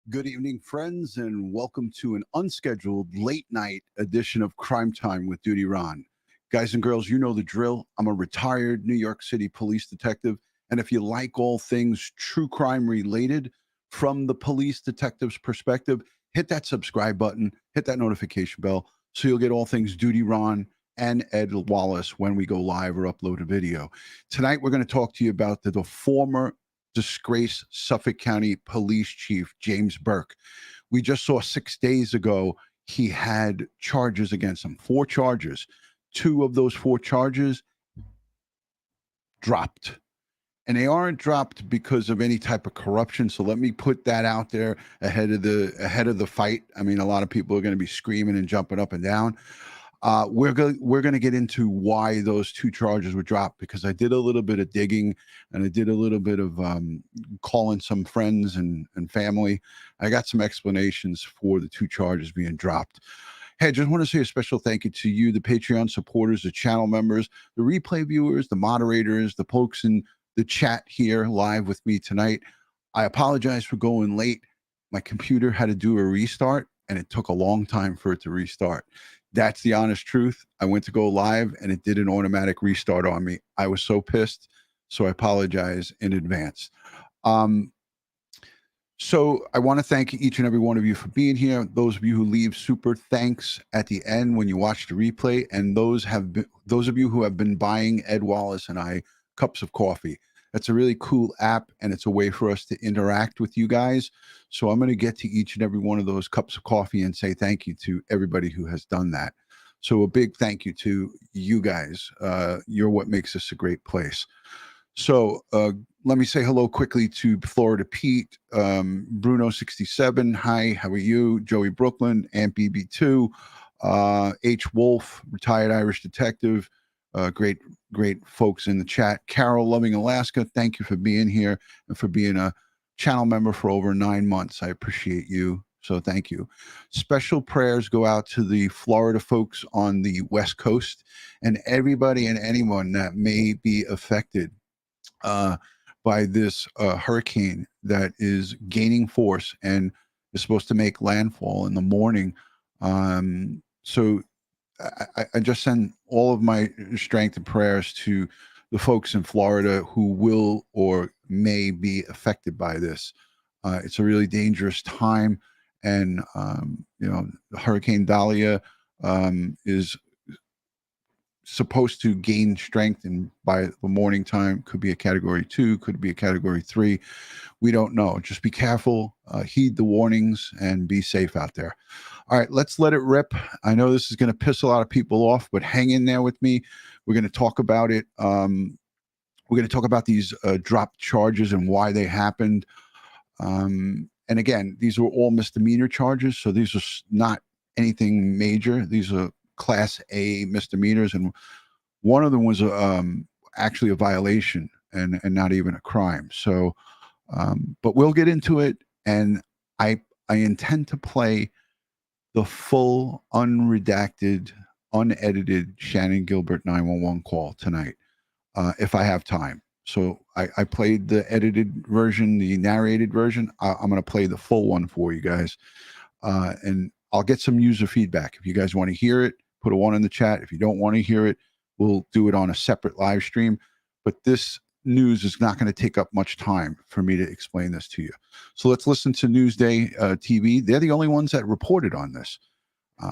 Good evening, friends, and welcome to an unscheduled late night edition of Crime Time with DutyRon. Guys and girls, you know the drill. I'm a retired New York City police detective, and if you like all things true crime related from the police detective's perspective, hit that subscribe button, hit that notification bell, so you'll get all things DutyRon and Ed Wallace when we go live or upload a video. Tonight, we're going to talk to you about the former disgraced Suffolk County Police Chief James Burke. We just saw 6 days ago he had charges against him, 4 charges. 2 of those 4 charges dropped. And they aren't dropped because of any type of corruption. So let me put that out there ahead of the fight. I mean, a lot of people are going to be screaming and jumping up and down. We're going to get into why those 2 charges were dropped, because I did a little bit of digging and I did a little bit of calling some friends and family. I got some explanations for the 2 charges being dropped. Hey, I just want to say a special thank you to you, the Patreon supporters, the channel members, the replay viewers, the moderators, the folks in the chat here live with me tonight. I apologize for going late. My computer had to do a restart, and it took a long time for it to restart. That's the honest truth. I went to go live and it did an automatic restart on me. I was so pissed. So I apologize in advance. So I want to thank each and every one of you for being here. Those of you who leave super thanks at the end when you watch the replay, and those of you who have been buying Ed Wallace and I cups of coffee. That's a really cool app, and it's a way for us to interact with you guys. So I'm going to get to each and every one of those cups of coffee and say thank you to everybody who has done that. So a big thank you to you guys. You're what makes this a great place. So let me say hello quickly to Florida Pete, Bruno67. Hi, how are you? Joey Brooklyn, Aunt BB2, H. Wolf, retired Irish detective. Great folks in the chat. Carol, Loving Alaska, thank you for being here and for being a channel member for over 9 months. I appreciate you. So thank you. Special prayers go out to the Florida folks on the West Coast and everybody and anyone that may be affected by this hurricane that is gaining force and is supposed to make landfall in the morning. So I just send all of my strength and prayers to the folks in Florida who will or may be affected by this. It's a really dangerous time, and Hurricane Dahlia is supposed to gain strength, and by the morning time could be a category 2, could be a category 3. We don't know. Just be careful, heed the warnings, and be safe out there. All right, let's let it rip. I know this is going to piss a lot of people off, but hang in there with me. We're going to talk about it. We're going to talk about these dropped charges and why they happened. And again, these were all misdemeanor charges, so these are not anything major. These are Class A misdemeanors, and one of them was actually a violation and not even a crime. So, but we'll get into it, and I intend to play the full, unredacted, unedited Shannan Gilbert 911 call tonight, if I have time. So I played the edited version, the narrated version. I'm going to play the full one for you guys, and I'll get some user feedback. If you guys want to hear it, put a 1 in the chat. If you don't want to hear it, we'll do it on a separate live stream. But this news is not going to take up much time for me to explain this to you. So let's listen to Newsday TV. They're the only ones that reported on this.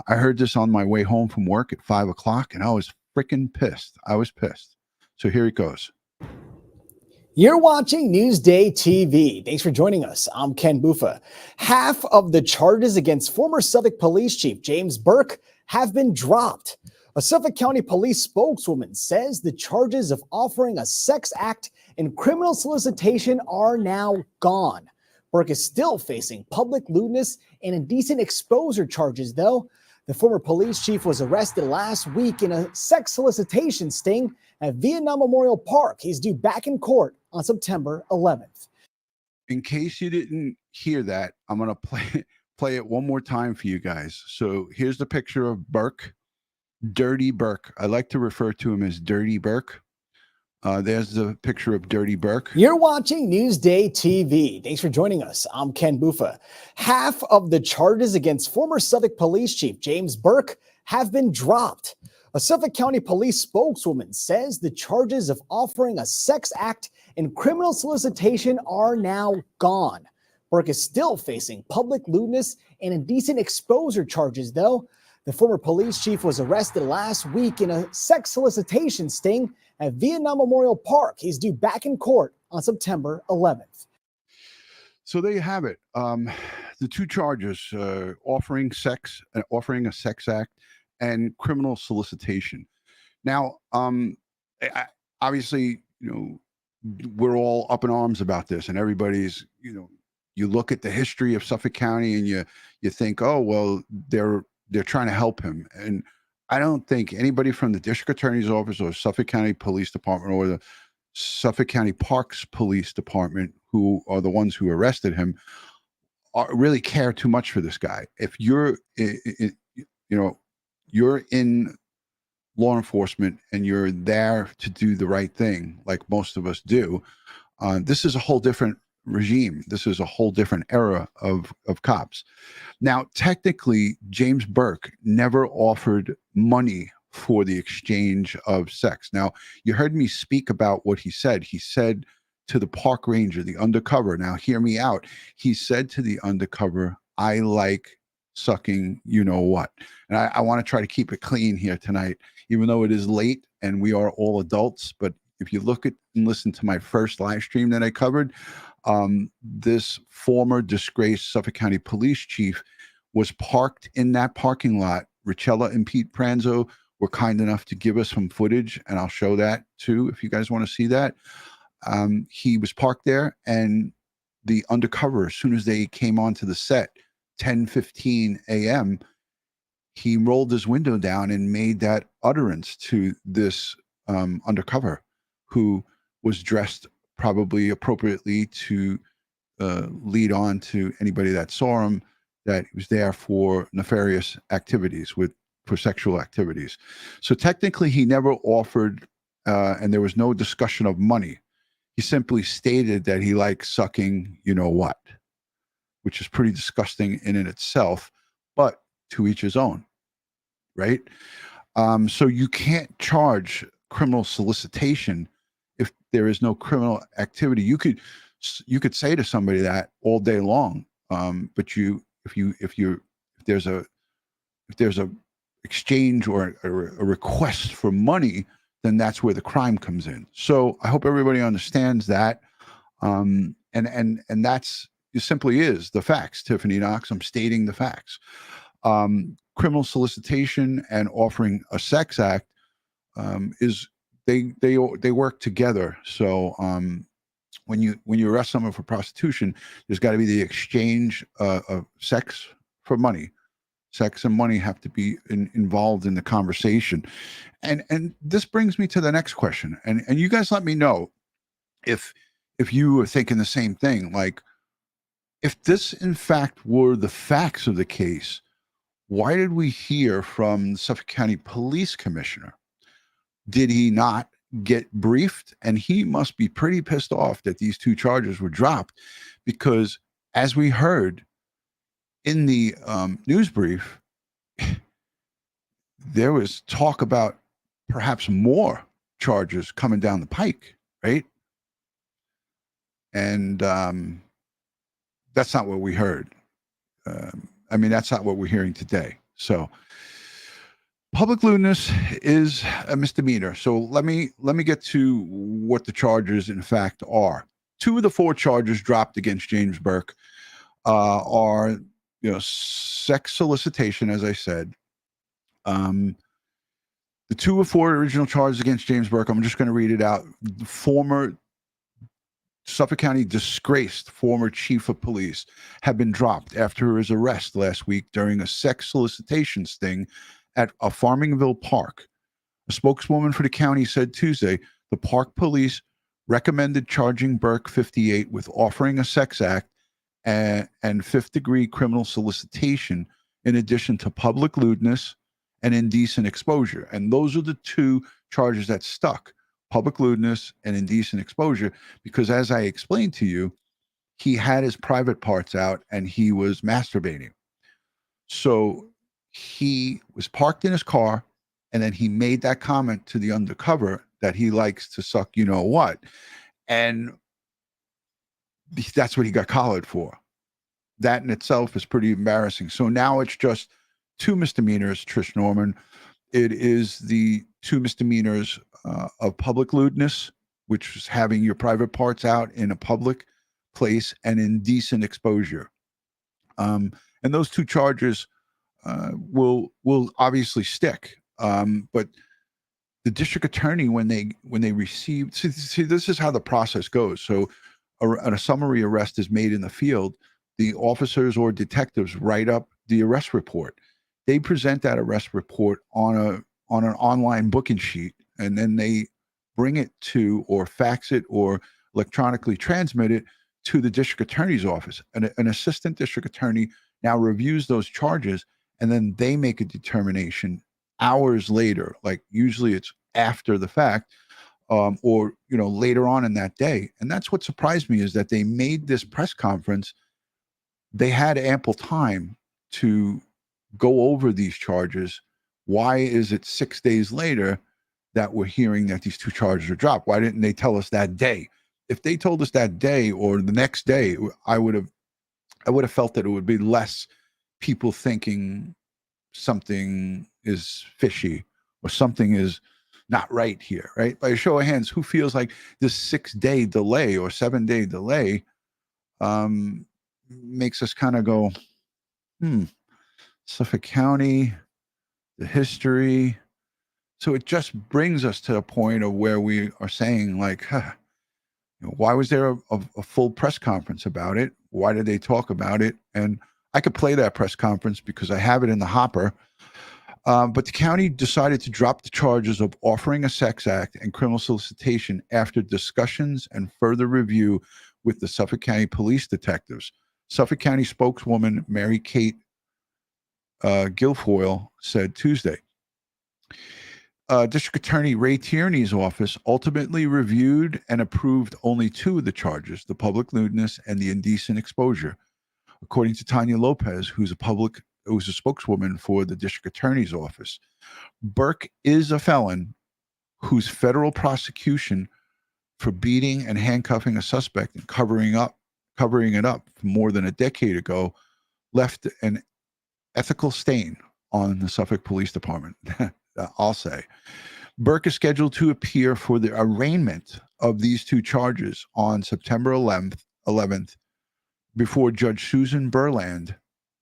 I heard this on my way home from work at 5 o'clock, and I was freaking pissed. I was pissed. So here it goes. You're watching Newsday TV. Thanks for joining us. I'm Ken Buffa. Half of the charges against former Suffolk Police Chief James Burke have been dropped. A Suffolk County police spokeswoman says the charges of offering a sex act and criminal solicitation are now gone. Burke is still facing public lewdness and indecent exposure charges, though. The former police chief was arrested last week in a sex solicitation sting at Vietnam Memorial Park. He's due back in court on September 11th. In case you didn't hear that, I'm going to play it one more time for you guys. So here's the picture of Burke, Dirty Burke. I like to refer to him as Dirty Burke. There's the picture of Dirty Burke. You're watching Newsday TV. Thanks for joining us. I'm Ken Buffa. Half of the charges against former Suffolk Police Chief James Burke have been dropped. A Suffolk County Police spokeswoman says the charges of offering a sex act and criminal solicitation are now gone. Burke is still facing public lewdness and indecent exposure charges, though. The former police chief was arrested last week in a sex solicitation sting at Vietnam Memorial Park. He's due back in court on September 11th. So there you have it. The two charges, offering a sex act and criminal solicitation. Now, obviously, we're all up in arms about this, and everybody's, you look at the history of Suffolk County and you think, oh, well, they're trying to help him. And I don't think anybody from the district attorney's office or Suffolk County Police Department or the Suffolk County Parks Police Department, who are the ones who arrested him, really care too much for this guy. If you're in law enforcement and you're there to do the right thing, like most of us do, this is a whole different regime. This is a whole different era of cops. Now, technically, James Burke never offered money for the exchange of sex. Now, you heard me speak about what he said. He said to the park ranger, the undercover, now hear me out. He said to the undercover, I like sucking you know what. And I want to try to keep it clean here tonight, even though it is late and we are all adults. But if you look at and listen to my first live stream that I covered, this former disgraced Suffolk County police chief was parked in that parking lot. Richella and Pete Pranzo were kind enough to give us some footage, and I'll show that too if you guys want to see that. He was parked there, and the undercover, as soon as they came onto the set, 10:15 a.m., he rolled his window down and made that utterance to this undercover, who was dressed probably appropriately to lead on to anybody that saw him that he was there for nefarious activities, for sexual activities. So technically he never offered, and there was no discussion of money. He simply stated that he likes sucking you know what, which is pretty disgusting in and itself, but to each his own, right? So you can't charge criminal solicitation if there is no criminal activity. You could say to somebody that all day long, but if there's a exchange or a request for money, then that's where the crime comes in. So I hope everybody understands that, and that's, it simply is the facts. Tiffany Knox, I'm stating the facts. Criminal solicitation and offering a sex act is they work together. So when you arrest someone for prostitution, there's got to be the exchange of sex for money. Sex and money have to be involved in the conversation. And this brings me to the next question. And you guys let me know if you were thinking the same thing. Like, if this in fact were the facts of the case, why did we hear from the Suffolk County Police Commissioner? Did he not get briefed? And he must be pretty pissed off that these two charges were dropped, because as we heard in the news brief, there was talk about perhaps more charges coming down the pike, right? And that's not what we heard. That's not what we're hearing today. So public lewdness is a misdemeanor. So let me get to what the charges in fact are. 2 of the 4 charges dropped against James Burke are sex solicitation, as I said. The 2 of 4 original charges against James Burke, I'm just going to read it out. The former Suffolk County disgraced former chief of police have been dropped after his arrest last week during a sex solicitation sting at a Farmingville park. A spokeswoman for the county said Tuesday the park police recommended charging Burke, 58, with offering a sex act and fifth-degree criminal solicitation, in addition to public lewdness and indecent exposure. And those are the 2 charges that stuck. public lewdness, and indecent exposure, because as I explained to you, he had his private parts out and he was masturbating. So he was parked in his car, and then he made that comment to the undercover that he likes to suck you know what. And that's what he got collared for. That in itself is pretty embarrassing. So now it's just 2 misdemeanors, Trish Norman. It is the 2 misdemeanors of public lewdness, which is having your private parts out in a public place, and indecent exposure. And those 2 charges will obviously stick. But the district attorney, when they received, see, this is how the process goes. So a summary arrest is made in the field. The officers or detectives write up the arrest report. They present that arrest report on an online booking sheet, and then they bring it to, or fax it, or electronically transmit it to the district attorney's office. An assistant district attorney now reviews those charges, and then they make a determination hours later, like usually it's after the fact, or later on in that day. And that's what surprised me, is that they made this press conference. They had ample time to go over these charges. Why is it 6 days later that we're hearing that these 2 charges are dropped? Why didn't they tell us that day? If they told us that day or the next day, I would have felt that it would be less people thinking something is fishy or something is not right here, right? By a show of hands, who feels like this 6-day delay or 7-day delay makes us kind of go, Suffolk County, the history. So it just brings us to a point of where we are saying, like, why was there a full press conference about it? Why did they talk about it? And I could play that press conference because I have it in the hopper. But the county decided to drop the charges of offering a sex act and criminal solicitation after discussions and further review with the Suffolk County Police Detectives. Suffolk County spokeswoman Mary Kate Guilfoyle said Tuesday. District Attorney Ray Tierney's office ultimately reviewed and approved only 2 of the charges, the public lewdness and the indecent exposure. According to Tanya Lopez, who's a spokeswoman for the district attorney's office, Burke is a felon whose federal prosecution for beating and handcuffing a suspect and covering it up more than a decade ago left an ethical stain on the Suffolk Police Department. I'll say. Burke is scheduled to appear for the arraignment of these 2 charges on September 11th before Judge Susan Burland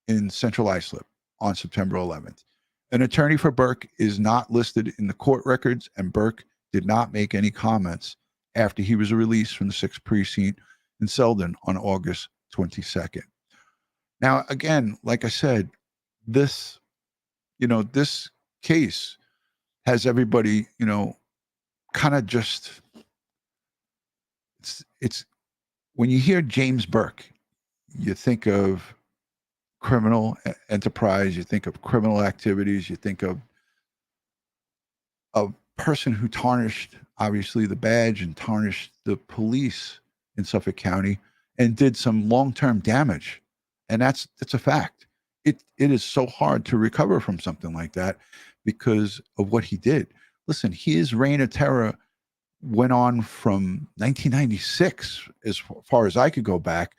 in Central Islip on September 11th. An attorney for Burke is not listed in the court records, and Burke did not make any comments after he was released from the 6th Precinct in Selden on August 22nd. Now, again, like I said, this case has everybody, kind of just, it's when you hear James Burke, you think of criminal enterprise, you think of criminal activities, you think of a person who tarnished, obviously, the badge and tarnished the police in Suffolk County and did some long-term damage. And that's a fact. It is so hard to recover from something like that because of what he did. Listen, his reign of terror went on from 1996, as far as I could go back,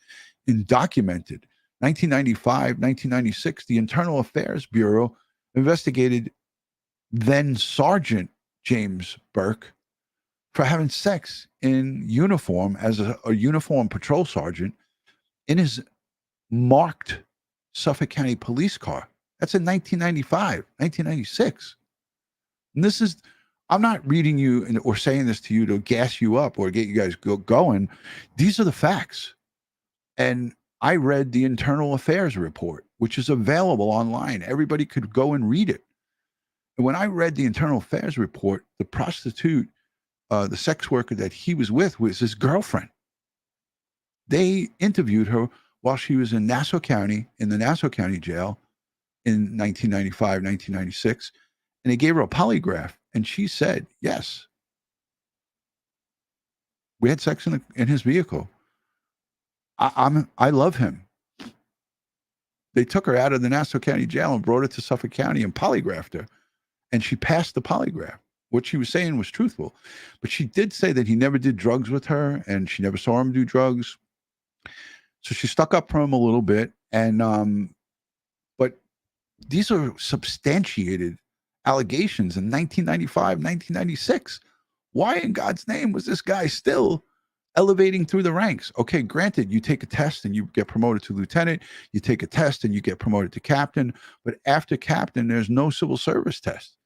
and documented. 1995, 1996, the Internal Affairs Bureau investigated then Sergeant James Burke for having sex in uniform as a uniform patrol sergeant in his marked Suffolk County police car. That's in 1995, 1996. And this is, I'm not reading you or saying this to you to gas you up or get you guys going. These are the facts. And I read the Internal Affairs report, which is available online. Everybody could go and read it. And when I read the Internal Affairs report, the prostitute, the sex worker that he was with was his girlfriend. They interviewed her while she was in Nassau County, in the Nassau County jail in 1995, 1996. And they gave her a polygraph. And she said, yes, We had sex in his vehicle. I love him. They took her out of the Nassau County Jail and brought her to Suffolk County and polygraphed her. And she passed the polygraph. What she was saying was truthful. But she did say that he never did drugs with her and she never saw him do drugs. So she stuck up for him a little bit. And but these are substantiated allegations in 1995, 1996. Why in God's name was this guy still elevating through the ranks? Okay, granted, you take a test and you get promoted to lieutenant. You take a test and you get promoted to captain. But after captain, there's no civil service test.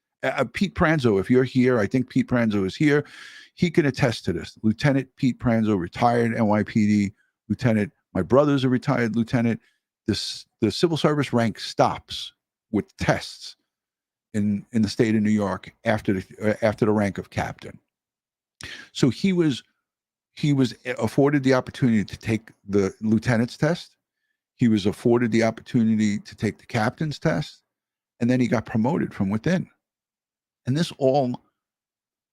Pete Pranzo, if you're here, I think Pete Pranzo is here. He can attest to this. Lieutenant Pete Pranzo, retired NYPD lieutenant. My brother's a retired lieutenant. The civil service rank stops with tests in the state of New York after the rank of captain. So he was afforded the opportunity to take the lieutenant's test. He was afforded the opportunity to take the captain's test, and then he got promoted from within. And this all,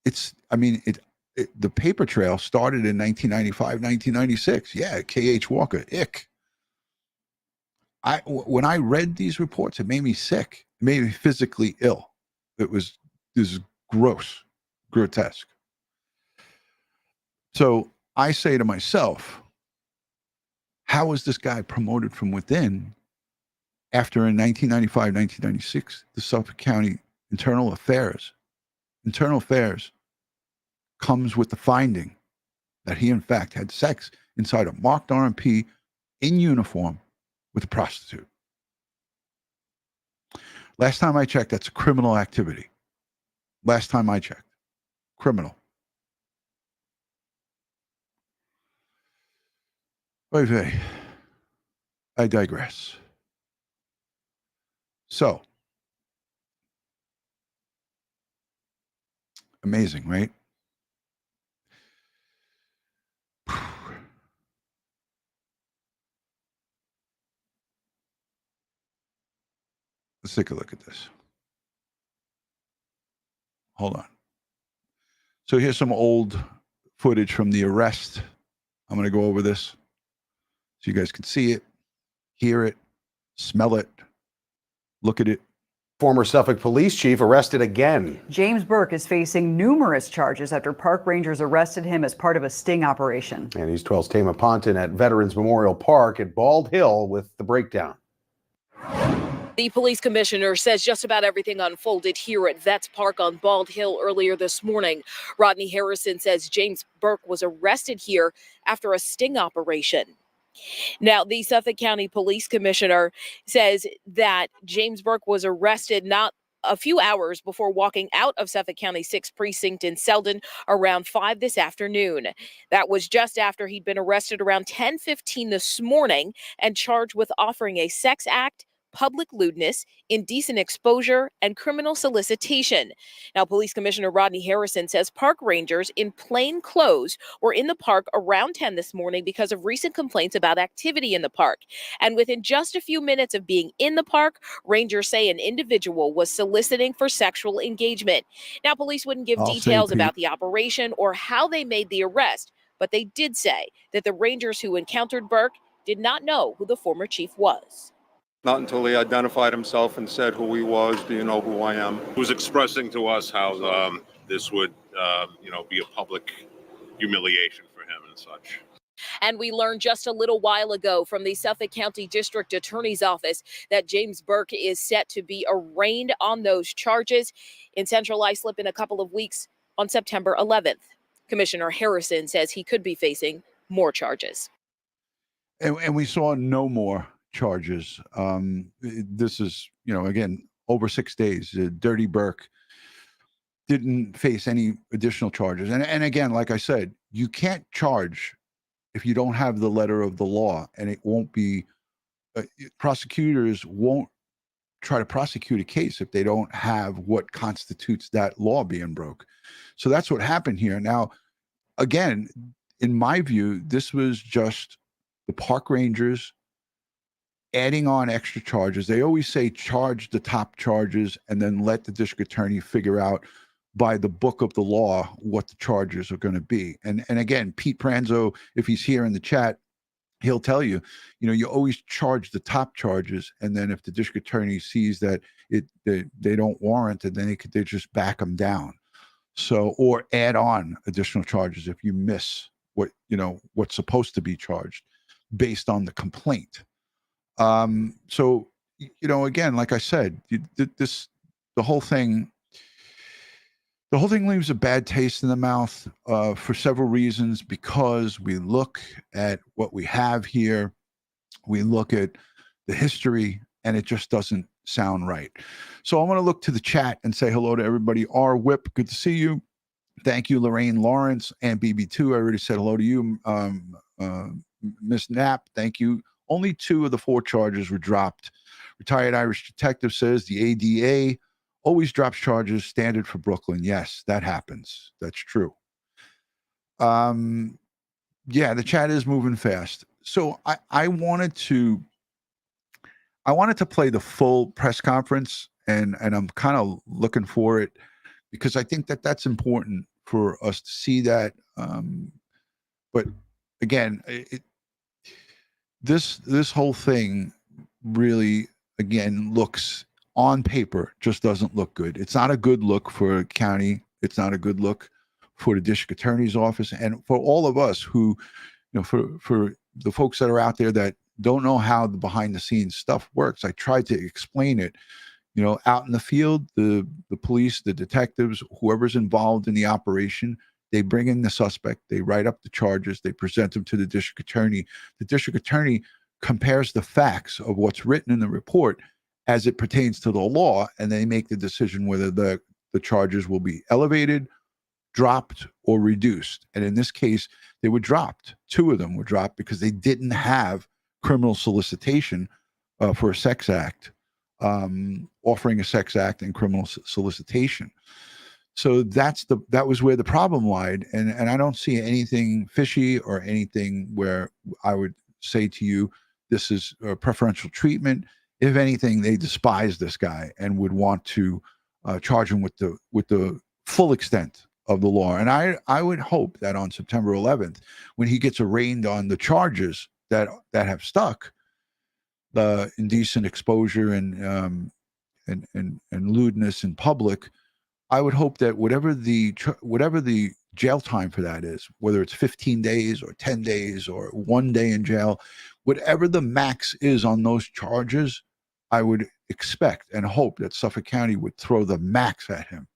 the paper trail started in 1995, 1996. Yeah, K.H. Walker, ick. When I read these reports, it made me sick. It made me physically ill. This is gross, grotesque. So I say to myself, how was this guy promoted from within after in 1995, 1996, the Suffolk County Internal Affairs comes with the finding that he in fact had sex inside a marked RMP in uniform with a prostitute. Last time I checked, that's a criminal activity. Last time I checked, criminal. Okay, I digress. So, amazing, right? Let's take a look at this. Hold on. So here's some old footage from the arrest. I'm going to go over this so you guys can see it, hear it, smell it, look at it. Former Suffolk police chief arrested again. James Burke is facing numerous charges after park rangers arrested him as part of a sting operation. And East 12's Tama Ponton at Veterans Memorial Park at Bald Hill with the breakdown. The police commissioner says just about everything unfolded here at Vets Park on Bald Hill earlier this morning. Rodney Harrison says James Burke was arrested here after a sting operation. Now, the Suffolk County Police Commissioner says that James Burke was arrested not a few hours before walking out of Suffolk County 6th Precinct in Selden around 5 this afternoon. That was just after he'd been arrested around 10:15 this morning and charged with offering a sex act, public lewdness, indecent exposure, and criminal solicitation. Now, Police Commissioner Rodney Harrison says park rangers in plain clothes were in the park around 10 this morning because of recent complaints about activity in the park. And within just a few minutes of being in the park, rangers say an individual was soliciting for sexual engagement. Now, police wouldn't give details about the operation or how they made the arrest, but they did say that the rangers who encountered Burke did not know who the former chief was. Not until he identified himself and said who he was, do you know who I am? He was expressing to us how this would, be a public humiliation for him and such. And we learned just a little while ago from the Suffolk County District Attorney's Office that James Burke is set to be arraigned on those charges in Central Islip in a couple of weeks on September 11th. Commissioner Harrison says he could be facing more charges. And we saw no more charges. This is, again, over 6 days. Dirty Burke didn't face any additional charges. And again, like I said, you can't charge if you don't have the letter of the law, and it won't be, prosecutors won't try to prosecute a case if they don't have what constitutes that law being broke. So that's what happened here. Now, again, in my view, this was just the park rangers adding on extra charges. They always say charge the top charges and then let the district attorney figure out by the book of the law what the charges are going to be. And again, Pete Pranzo, if he's here in the chat, he'll tell you, you always charge the top charges, and then if the district attorney sees that they don't warrant it, then they just back them down. So, or add on additional charges if you miss what's supposed to be charged based on the complaint. So, again, like I said, the whole thing leaves a bad taste in the mouth for several reasons, because we look at what we have here, we look at the history, and it just doesn't sound right. So I'm going to look to the chat and say hello to everybody. R. Whip, good to see you. Thank you, Lorraine Lawrence and BB2. I already said hello to you. Miss Knapp, thank you. Only 2 of the 4 charges were dropped. Retired Irish Detective says the ADA always drops charges, standard for Brooklyn. Yes, that happens. That's true. Yeah, the chat is moving fast. So I wanted to play the full press conference, and I'm kind of looking for it, because I think that that's important for us to see that. But again, this whole thing really, again, looks on paper, just doesn't look good. It's not a good look for a county. It's not a good look for the district attorney's office, and for all of us who, for the folks that are out there that don't know how the behind the scenes stuff works. I tried to explain it. Out in the field, the police, the detectives, whoever's involved in the operation, they bring in the suspect, they write up the charges, they present them to the district attorney. The district attorney compares the facts of what's written in the report as it pertains to the law, and they make the decision whether the charges will be elevated, dropped, or reduced. And in this case, they were dropped. 2 of them were dropped because they didn't have criminal solicitation for a sex act, offering a sex act and criminal solicitation. So that was where the problem lied. And I don't see anything fishy or anything where I would say to you, this is a preferential treatment. If anything, they despise this guy and would want to charge him with the full extent of the law. And I would hope that on September 11th, when he gets arraigned on the charges that have stuck, the indecent exposure and lewdness in public, I would hope that whatever the jail time for that is, whether it's 15 days or 10 days or 1 day in jail, whatever the max is on those charges, I would expect and hope that Suffolk County would throw the max at him.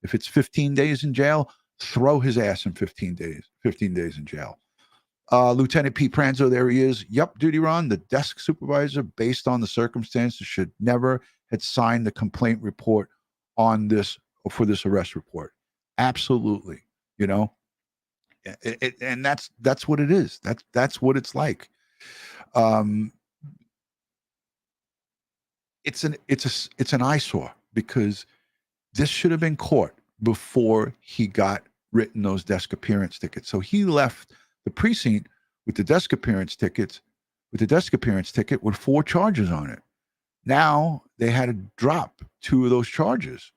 If it's 15 days in jail, throw his ass in 15 days in jail. Lieutenant Pete Pranzo, there he is. Yep, DutyRon, the desk supervisor, based on the circumstances, should never had signed the complaint report on this for this arrest report. Absolutely, and that's what it is. That's what it's like. It's an eyesore, because this should have been caught before he got written those desk appearance tickets. So he left the precinct with the desk appearance ticket with 4 charges on it. Now they had to drop 2 of those charges.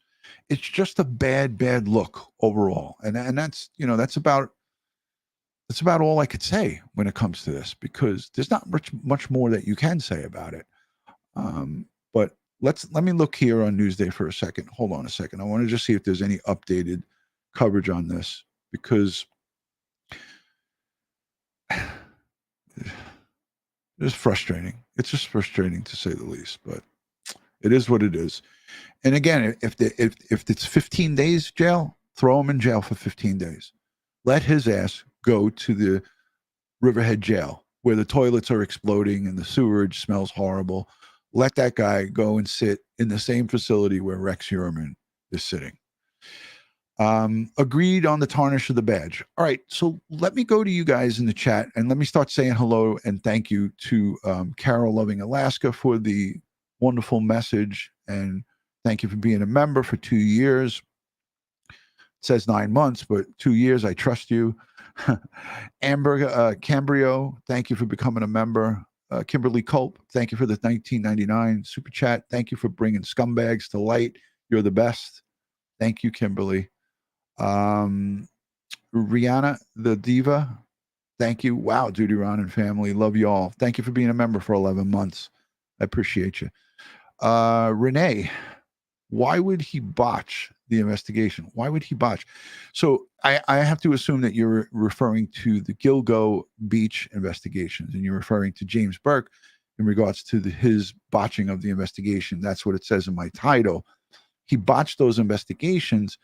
It's just a bad look overall. And that's about all I could say when it comes to this, because there's not much more that you can say about it. But let me look here on Newsday for a second. Hold on a second. I want to just see if there's any updated coverage on this, because it's frustrating. It's just frustrating, to say the least, but it is what it is. And again, if it's 15 days jail, throw him in jail for 15 days. Let his ass go to the Riverhead jail, where the toilets are exploding and the sewerage smells horrible. Let that guy go and sit in the same facility where Rex Heuermann is sitting. Agreed on the tarnish of the badge. All right, so let me go to you guys in the chat, and let me start saying hello and thank you to Carol Loving Alaska for the wonderful message, and thank you for being a member for 2 years. It says 9 months, but 2 years. I trust you. Amber Cambrio, thank you for becoming a member. Kimberly Culp, thank you for the 1999 super chat. Thank you for bringing scumbags to light. You're the best. Thank you, Kimberly. Rihanna, the diva, thank you. Wow, DutyRon and family, love you all. Thank you for being a member for 11 months. I appreciate you. Renee, why would he botch the investigation? Why would he botch? So I have to assume that you're referring to the Gilgo Beach investigations, and you're referring to James Burke in regards to his botching of the investigation. That's what it says in my title. He botched those investigations,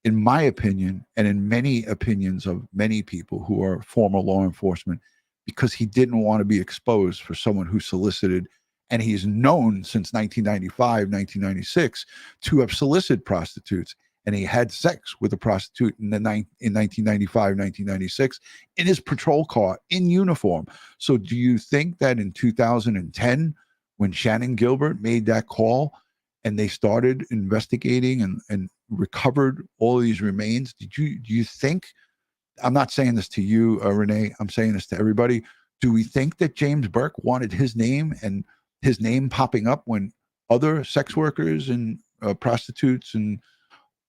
in my opinion, and in many opinions of many people who are former law enforcement, because he didn't want to be exposed for someone who solicited, and he's known since 1995, 1996 to have solicited prostitutes, and he had sex with a prostitute in 1995, 1996 in his patrol car in uniform. So do you think that in 2010, when Shannan Gilbert made that call and they started investigating and recovered all of these remains, do you think, I'm not saying this to you, Renee, I'm saying this to everybody, do we think that James Burke wanted his name and his name popping up when other sex workers and prostitutes and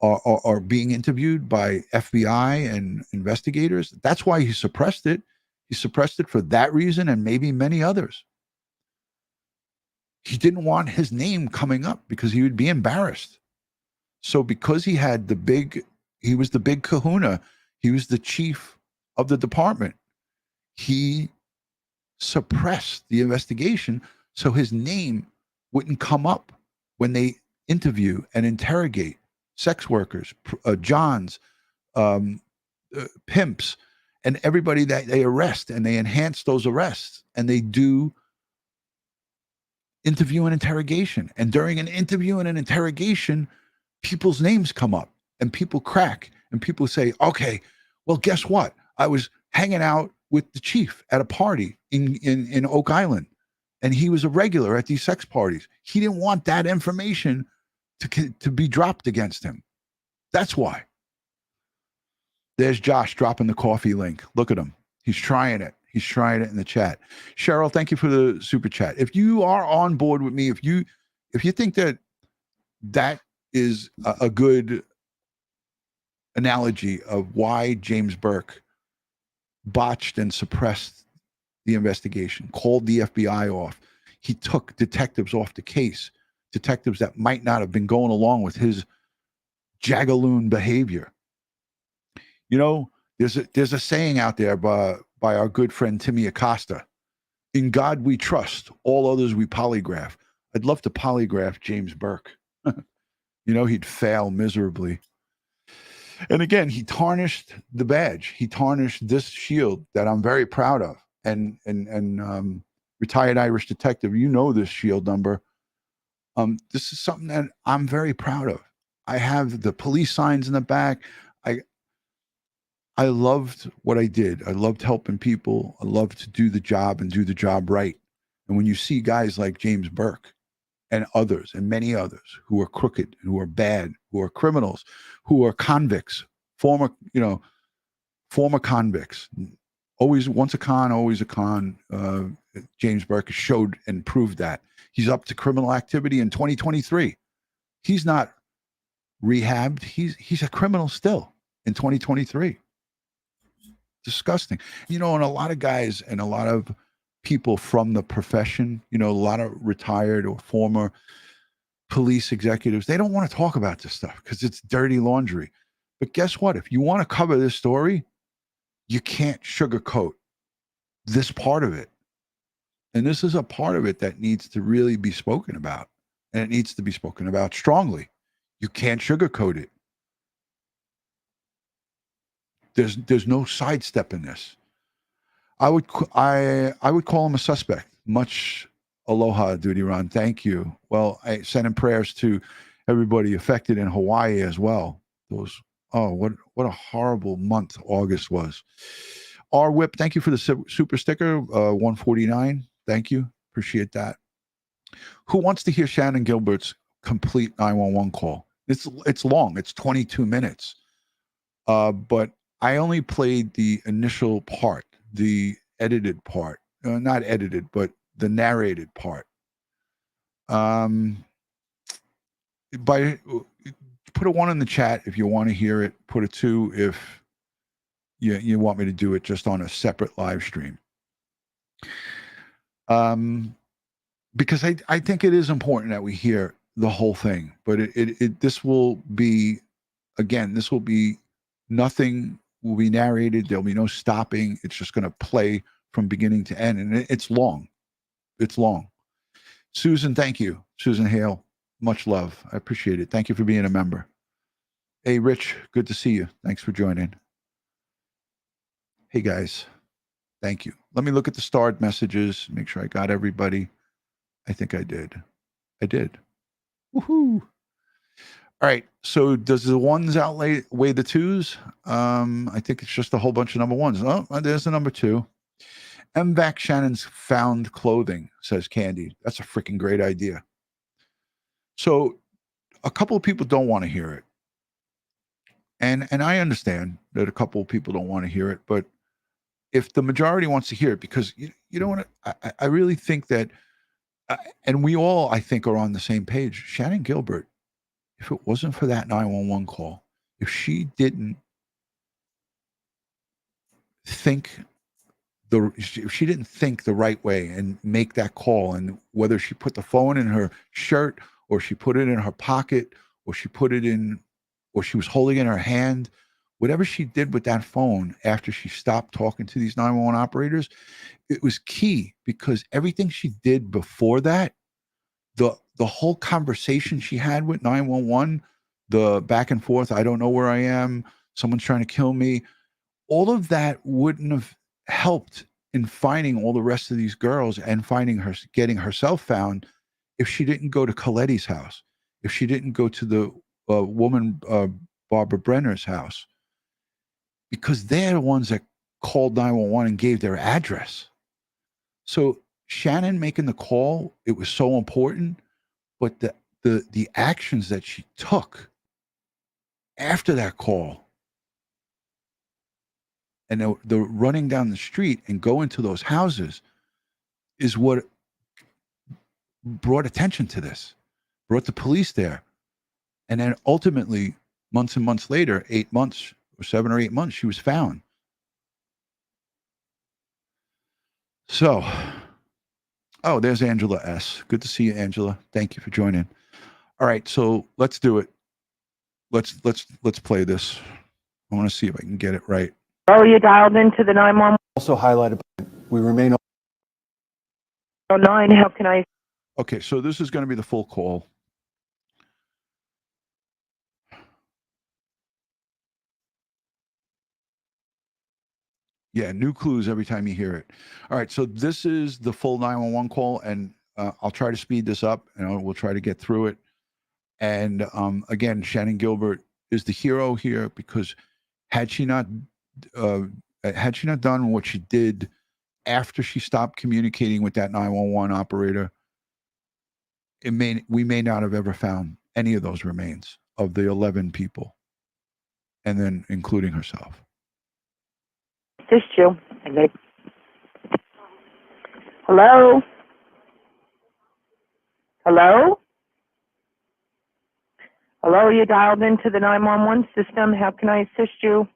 are being interviewed by FBI and investigators? That's why he suppressed it. He suppressed it for that reason and maybe many others. He didn't want his name coming up because he would be embarrassed. So because he was the big kahuna, he was the chief of the department, he suppressed the investigation so his name wouldn't come up when they interview and interrogate sex workers, johns, pimps, and everybody that they arrest, and they enhance those arrests, and they do interview and interrogation. And during an interview and an interrogation, people's names come up and people crack and people say, okay, well, guess what? I was hanging out with the chief at a party in Oak Island, and he was a regular at these sex parties. He didn't want that information to be dropped against him. That's why. There's Josh dropping the coffee link. Look at him. He's trying it. He's trying it in the chat. Cheryl, thank you for the super chat. If you are on board with me, if you think that is a good analogy of why James Burke botched and suppressed the investigation, called the FBI off. He took detectives off the case, detectives that might not have been going along with his jagaloon behavior. You know, there's a saying out there by our good friend Timmy Acosta: in God we trust, all others we polygraph. I'd love to polygraph James Burke. You know, he'd fail miserably. And again, he tarnished the badge. He tarnished this shield that I'm very proud of. And Retired Irish Detective, you know this shield number. This is something that I'm very proud of. I have the police signs in the back. I loved what I did. I loved helping people. I loved to do the job and do the job right. And when you see guys like James Burke and others and many others who are crooked, who are bad, who are criminals, who are convicts, former convicts, always once a con, always a con. James Burke showed and proved that. He's up to criminal activity in 2023. He's not rehabbed. He's a criminal still in 2023. Disgusting. You know, and a lot of guys and a lot of people from the profession, you know, a lot of retired or former police executives, they don't want to talk about this stuff because it's dirty laundry. But guess what? If you want to cover this story, you can't sugarcoat this part of it. And this is a part of it that needs to really be spoken about. And it needs to be spoken about strongly. You can't sugarcoat it. There's no sidestepping this. I would call him a suspect. Much aloha, DutyRon. Thank you. Well, I send in prayers to everybody affected in Hawaii as well. What a horrible month August was. R Whip, thank you for the super sticker, 149. Thank you. Appreciate that. Who wants to hear Shannan Gilbert's complete 911 call? It's long. It's 22 minutes. But I only played the initial part, the edited part. Not edited, but the narrated part. Put a 1 in the chat if you want to hear it. Put a 2 if you want me to do it just on a separate live stream. Because I think it is important that we hear the whole thing. But this will be, again, this will be, nothing will be narrated. There'll be no stopping. It's just going to play from beginning to end. And it's long. It's long. Susan, thank you. Susan Hale, much love. I appreciate it. Thank you for being a member. Hey, Rich, good to see you. Thanks for joining. Hey, guys. Thank you. Let me look at the starred messages, make sure I got everybody. I think I did. I did. Woohoo. All right. So does the 1s outweigh the 2s? I think it's just a whole bunch of number 1s. Oh, there's the number 2. MVAC Shannon's found clothing, says Candy. That's a freaking great idea. So a couple of people don't want to hear it. And I understand that a couple of people don't want to hear it, but if the majority wants to hear it, because you know what, I really think that, and we all, I think, are on the same page. Shannan Gilbert, if it wasn't for that 911 call, if she didn't think if she didn't think the right way and make that call, and whether she put the phone in her shirt or she put it in her pocket or she put it in, or she was holding it in her hand, whatever she did with that phone after she stopped talking to these 911 operators, it was key, because everything she did before that, the whole conversation she had with 911, the back and forth, I don't know where I am, someone's trying to kill me, all of that wouldn't have helped in finding all the rest of these girls and finding her, getting herself found, if she didn't go to Coletti's house, if she didn't go to the woman, Barbara Brenner's house, because they're the ones that called 911 and gave their address. So Shannan making the call, it was so important, but the actions that she took after that call, and the running down the street and going to those houses, is what brought attention to this, brought the police there. And then ultimately, months and months later, 8 months or 7 or 8 months, she was found. So, oh, there's Angela S. Good to see you, Angela. Thank you for joining. All right, so let's do it. Let's play this. I want to see if I can get it right. Oh, you dialed into the 911. Also highlighted, we remain 09. How can I? Okay, so this is going to be the full call. Yeah, new clues every time you hear it. All right, so this is the full 911 call, and I'll try to speed this up, and we'll try to get through it. And again, Shannan Gilbert is the hero here, because had she not done what she did after she stopped communicating with that 911 operator, we may not have ever found any of those remains of the 11 people, and then including herself. Assist you. Hello? Hello? Hello, you dialed into the 911 system. How can I assist you?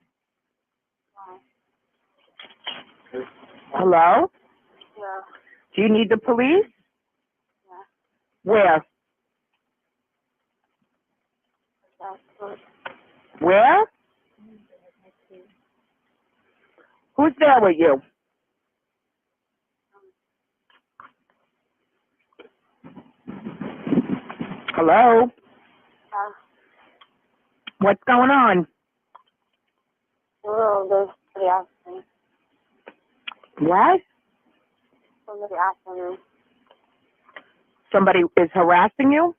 Hello? Yeah. Do you need the police? Yeah. Where? That's Where? Who's there with you? Hello? What's going on? Oh, there's somebody asking me. What? Somebody asking me. Somebody is harassing you?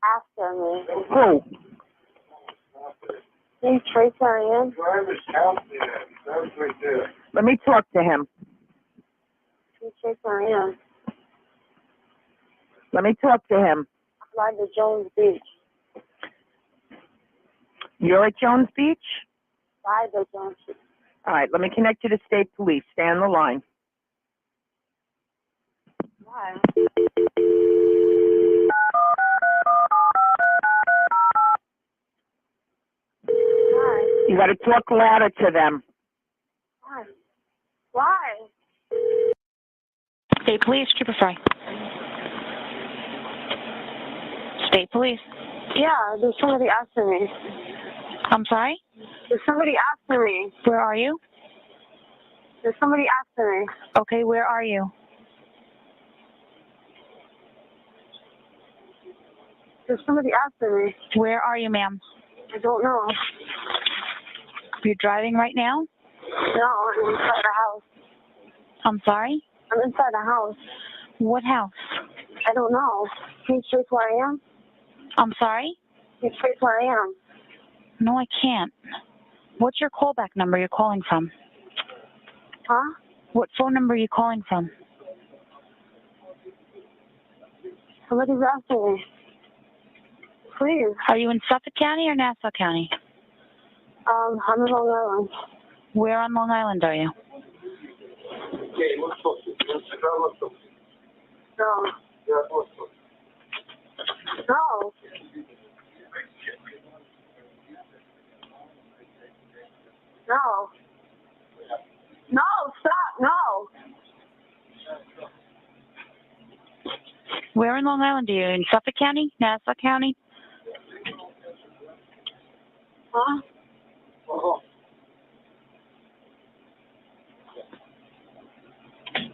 After me. Who? Hey, Trace Ariane. Let me talk to him. Hey, Trace Ariane. Let me talk to him. Applied to Jones Beach. You're at Jones Beach? Applied to Jones Beach. All right, let me connect you to state police. Stay on the line. Why? got to talk louder to them. Why? Why? State Police, Trooper Fry. State Police. Yeah, there's somebody after me. I'm sorry? There's somebody after me. Where are you? There's somebody after me. Okay, where are you? There's somebody after me. Where are you, ma'am? I don't know. You're driving right now? No, I'm inside the house. I'm sorry? I'm inside the house. What house? I don't know. Can you trace where I am? I'm sorry? Can you trace where I am? No, I can't. What's your callback number you're calling from? Huh? What phone number are you calling from? Somebody's after me. Please. Are you in Suffolk County or Nassau County? I'm in Long Island. Where on Long Island are you? No. No. No. No, stop, no. Where in Long Island are you? In Suffolk County? Nassau County? Huh?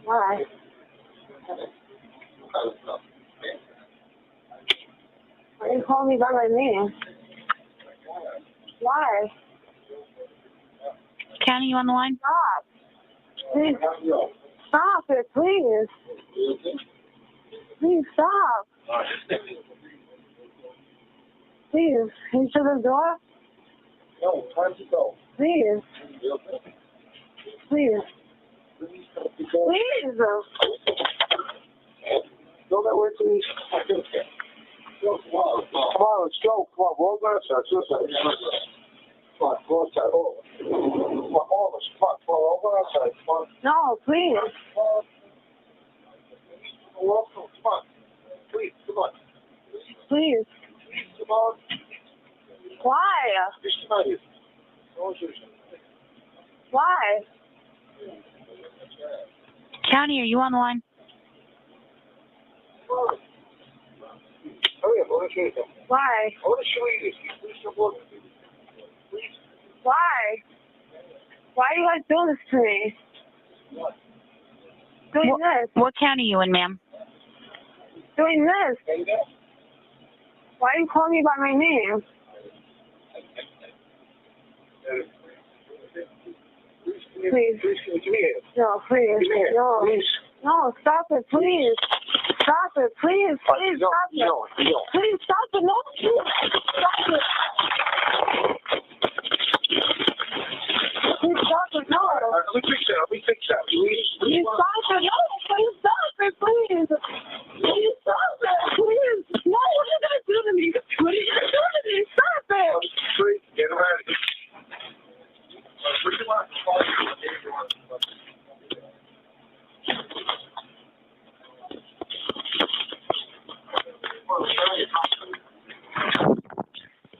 Why? Why you call me by my name? Why? County, you on the line? Stop. Please. Stop it, please. Please stop. Please. Can you shut the door? No, time to go. Please. Please. Please. Go that way, please. Go, come on, let's go. Come on, roll that side. Come on, go outside. Come on, all of us. Come on, go outside. Come on. No, please. Come on. Please, come on. Please. Come on. Why? Why? County, are you on the line? Hurry up, I want to show you something. Why? I want to show you this. Please come on. Please. Why? Why are you guys doing this to me? Doing this. What county are you in, ma'am? Doing this. Why are you calling me by my name? Please. Please, come here. No, please. Come here. No. Please. No, stop it, please. Stop it, please. Please, stop it. No. Please, stop it. No, please. Stop it. Please, stop it. No. Let me fix that. Please, stop it. No, please, stop it, please. Please, stop it. Please. No, what are you going to do to me? What are you going to do to me? Stop it. Please, get him out of here.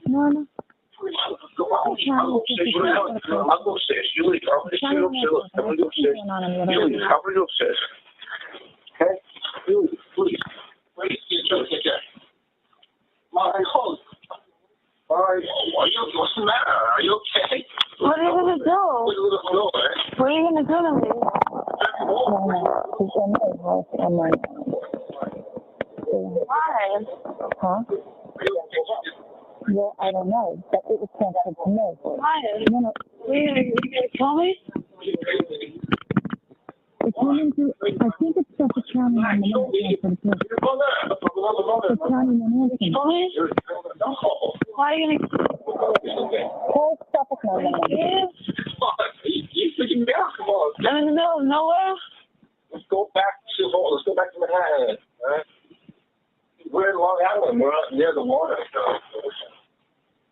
No. I'll go upstairs. You leave. I'm going to go upstairs. You leave. I'm going to go upstairs. Okay? You leave, please. Please, take care. My hold. All right. What's the matter? Are you okay? What are you going to do? What are you going to do to me? Why? Huh? Well, I don't know, but it was transferred to me. Why? No. Please, you going to tell me? It came into, I think it's Suffolk County on the transfer to Suffolk County Manhattan. Tell me? Why are you going to... Call Suffolk County. You freaking down. Come on. I'm in the middle of nowhere? Let's go back to Manhattan. All right? We're in Long Island. We're out near the water.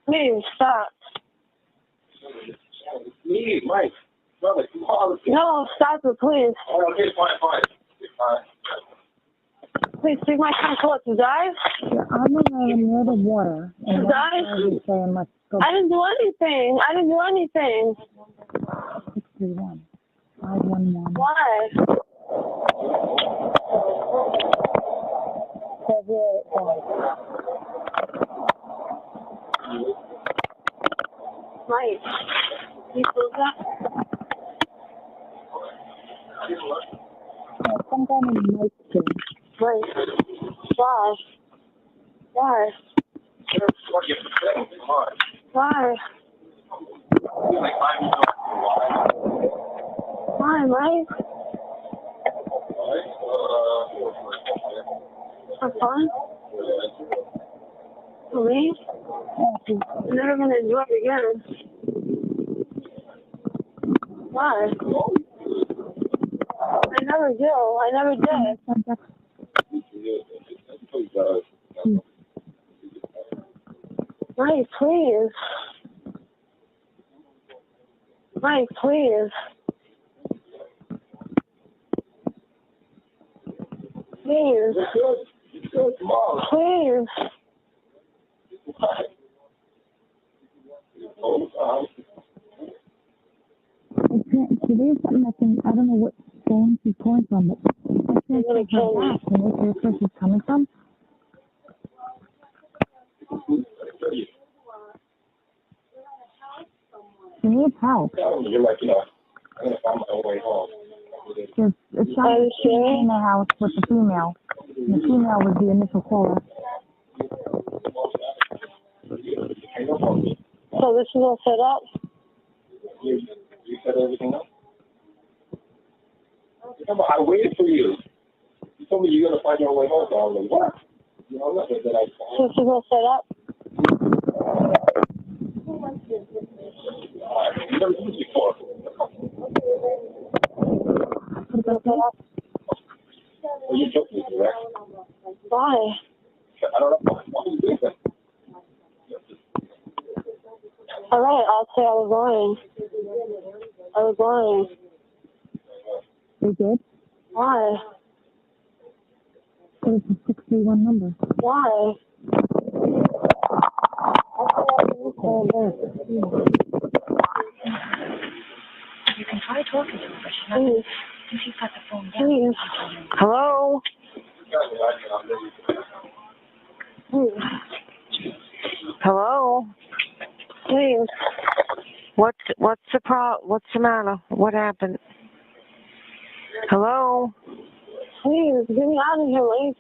Please, stop. Me, Mike. Brother, come on. No, stop it, please. Okay, fine. Please take my time to what, to drive? Yeah, I'm near the water. And To that's drive? why he's saying let's go. I didn't do anything. I didn't do anything. 631. 511. Why? Mike, you close that? Some guy named Mike too. Wait. Why? Why? Why? Why, Mike? For fun? For me? I'm never gonna do it again. Why? I never do. I never did. Mike, please. Mike, please. Please. Please. Today is something that can, I don't know what phone she's calling from, but I can't gonna tell kill her me. back. Can you hear where she's coming from? She needs help. You're like, you know, I'm gonna find my way home. Because it sounds like she's in the house with the female. And the female was the initial caller. So this is all set up? You set everything up? Remember, I waited for you. You told me you're gonna find your way home, so I was like, what? You know, nothing that I So this is all set up? I've never seen this before. Well, you're joking with me, right? Why? I don't know. Why are you doing that? All right, I'll say I was lying. I was lying. They did? Why? But it's a 631 number. Why? Call back. You can try talking to her, but she's not. Please. Since she's got the phone down. Please. Hello? Hello. Please. What's the matter? What happened? Hello. Please, get me out of here, Lee.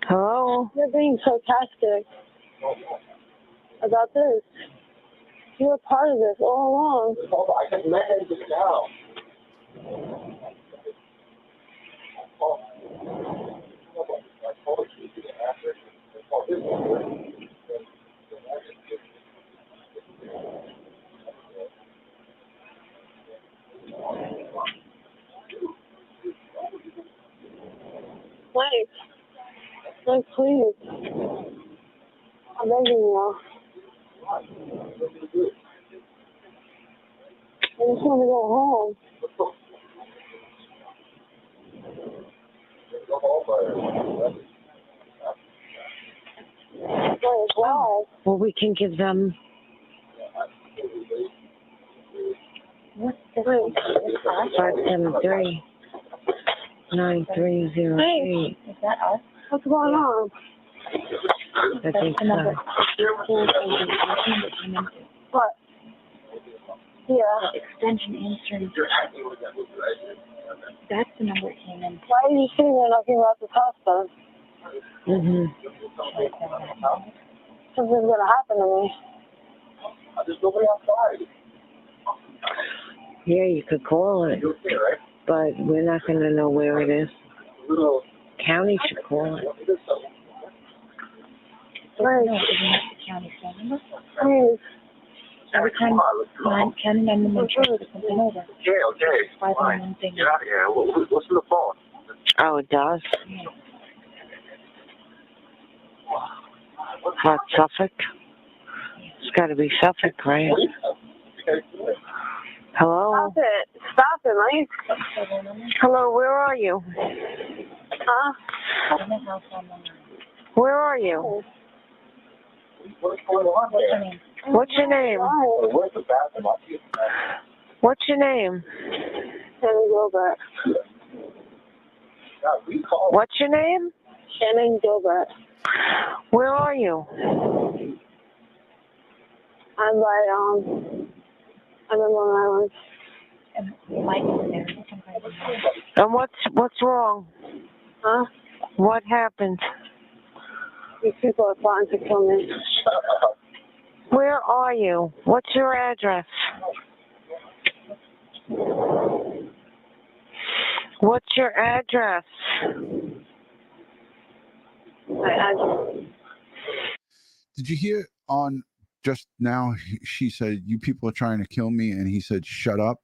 Hello. You're being sarcastic about this. You were part of this all along. I just met him just now. Wait. Wait, please. I'm begging you. I just want to go home. Wait, why? Well, we can give them. What's this? Wait. 573 9308. Is that us? What's going on? I think the number. so. What? Yeah. Extension answering. That's the number it came in. Why are you sitting there knocking about this house then? Mhm. Something's gonna happen to me. There's nobody outside. Yeah, you could call it, but we're not going to know where it is. County should call it. Right. No, isn't that the county phone number? Please. Every time county number mentions something over. Okay. 511 thing. Get out of here. What's in the phone? Oh, it does? What, Suffolk? It's got to be Suffolk, right? Hello? Hello. Stop it. Stop it, Mike. Hello, where are you? Huh? Where are you? What's going on there? What's your name? Where's the bathroom? What's your name? Shannan Gilbert. What's your name? Shannan Gilbert. Where are you? I'm by, I'm in Long Island. And what's wrong? Huh? What happened? These people are plotting to kill me. Where are you? What's your address? What's your address? Did you hear on just now? She said, "You people are trying to kill me," and he said, "Shut up."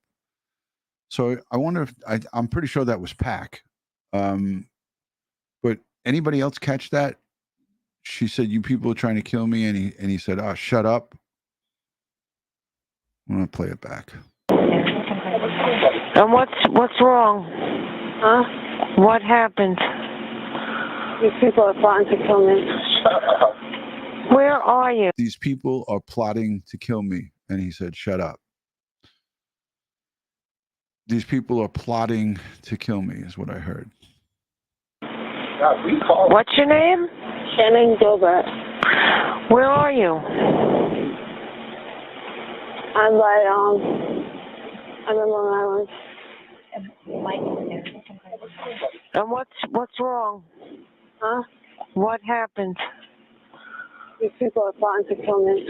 So I wonder if I'm pretty sure that was Pac. But anybody else catch that? She said, "You people are trying to kill me," and he said, "Oh, shut up." I'm gonna play it back. And what's wrong? Huh? What happened? These people are plotting to kill me. Where are you? These people are plotting to kill me, and he said, "Shut up." These people are plotting to kill me, is what I heard. What's your name? Shannan Gilbert. Where are you? I'm by, I'm in Long Island. And what's wrong? Huh? What happened? These people are plotting to kill me.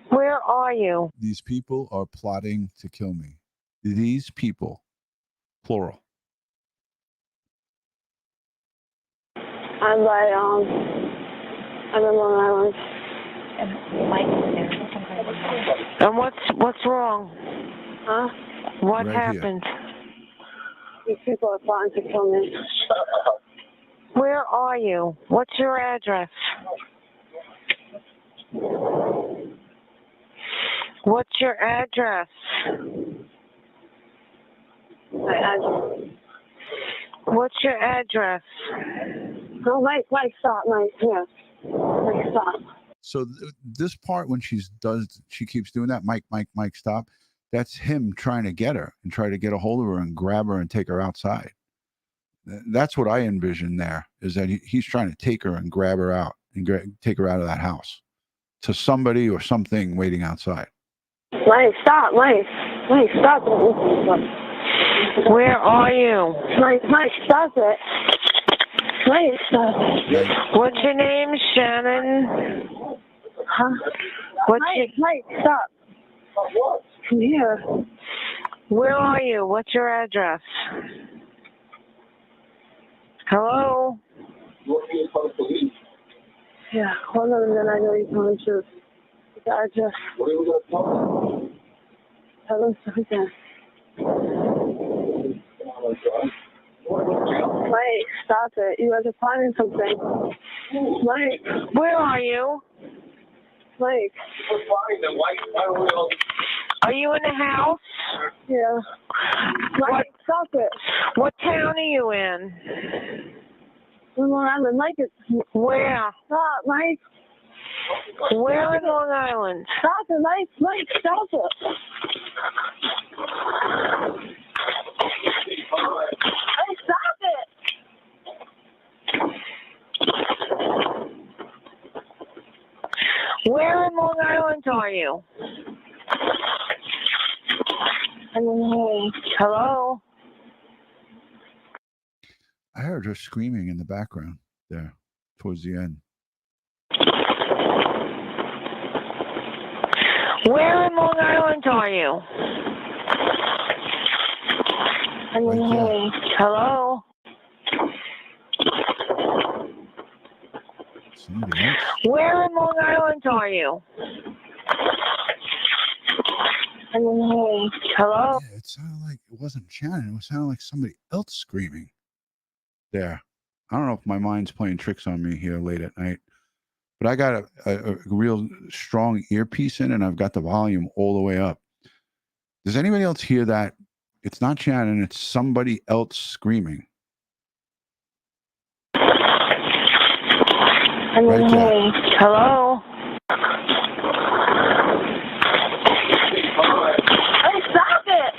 Where are you? These people are plotting to kill me. These people, plural. I'm by, I'm in Long Island. And what's wrong? Huh? What Right here. happened? These people are plotting to kill me. Where are you? What's your address? What's your address? My address. What's your address? No, Mike, stop, Mike. Yes. Mike, stop. So this part when she keeps doing that, Mike, stop. That's him trying to get her and try to get a hold of her and grab her and take her outside. That's what I envision there, is that he's trying to take her and grab her out and take her out of that house to somebody or something waiting outside. Mike, stop, Mike. Mike, stop. Where are you? Mike, stop it. Mike, stop it. What's your name, Shannan? Huh? Mike, stop. Come here. Where are you? What's your address? Hello? You want me to call the police? Yeah, hold on a minute. I know you're telling the truth. The address. What are we going to tell them? Tell them something. Mike, stop it. You guys are planning something. Mike. Where are you? Mike. We're fine, then why are we all... Are you in the house? Yeah. Mike, stop it. What town are you in? Long Island. Mike, it's... Where? Stop, Mike. Where in Long Island? Stop it, Mike. Mike, stop it. Mike, stop it. Where in Long Island are you? Hello? I heard her screaming in the background there towards the end. Where in Long Island are you? Right there. Hello? Somebody else. Where in Long Island are you? Hello? Yeah, it sounded like it wasn't Shannan. It sounded like somebody else screaming there. I don't know if my mind's playing tricks on me here late at night, but I got a real strong earpiece in and I've got the volume all the way up. Does anybody else hear that? It's not Shannon. It's somebody else screaming. Right there. Hello? Hey, stop it!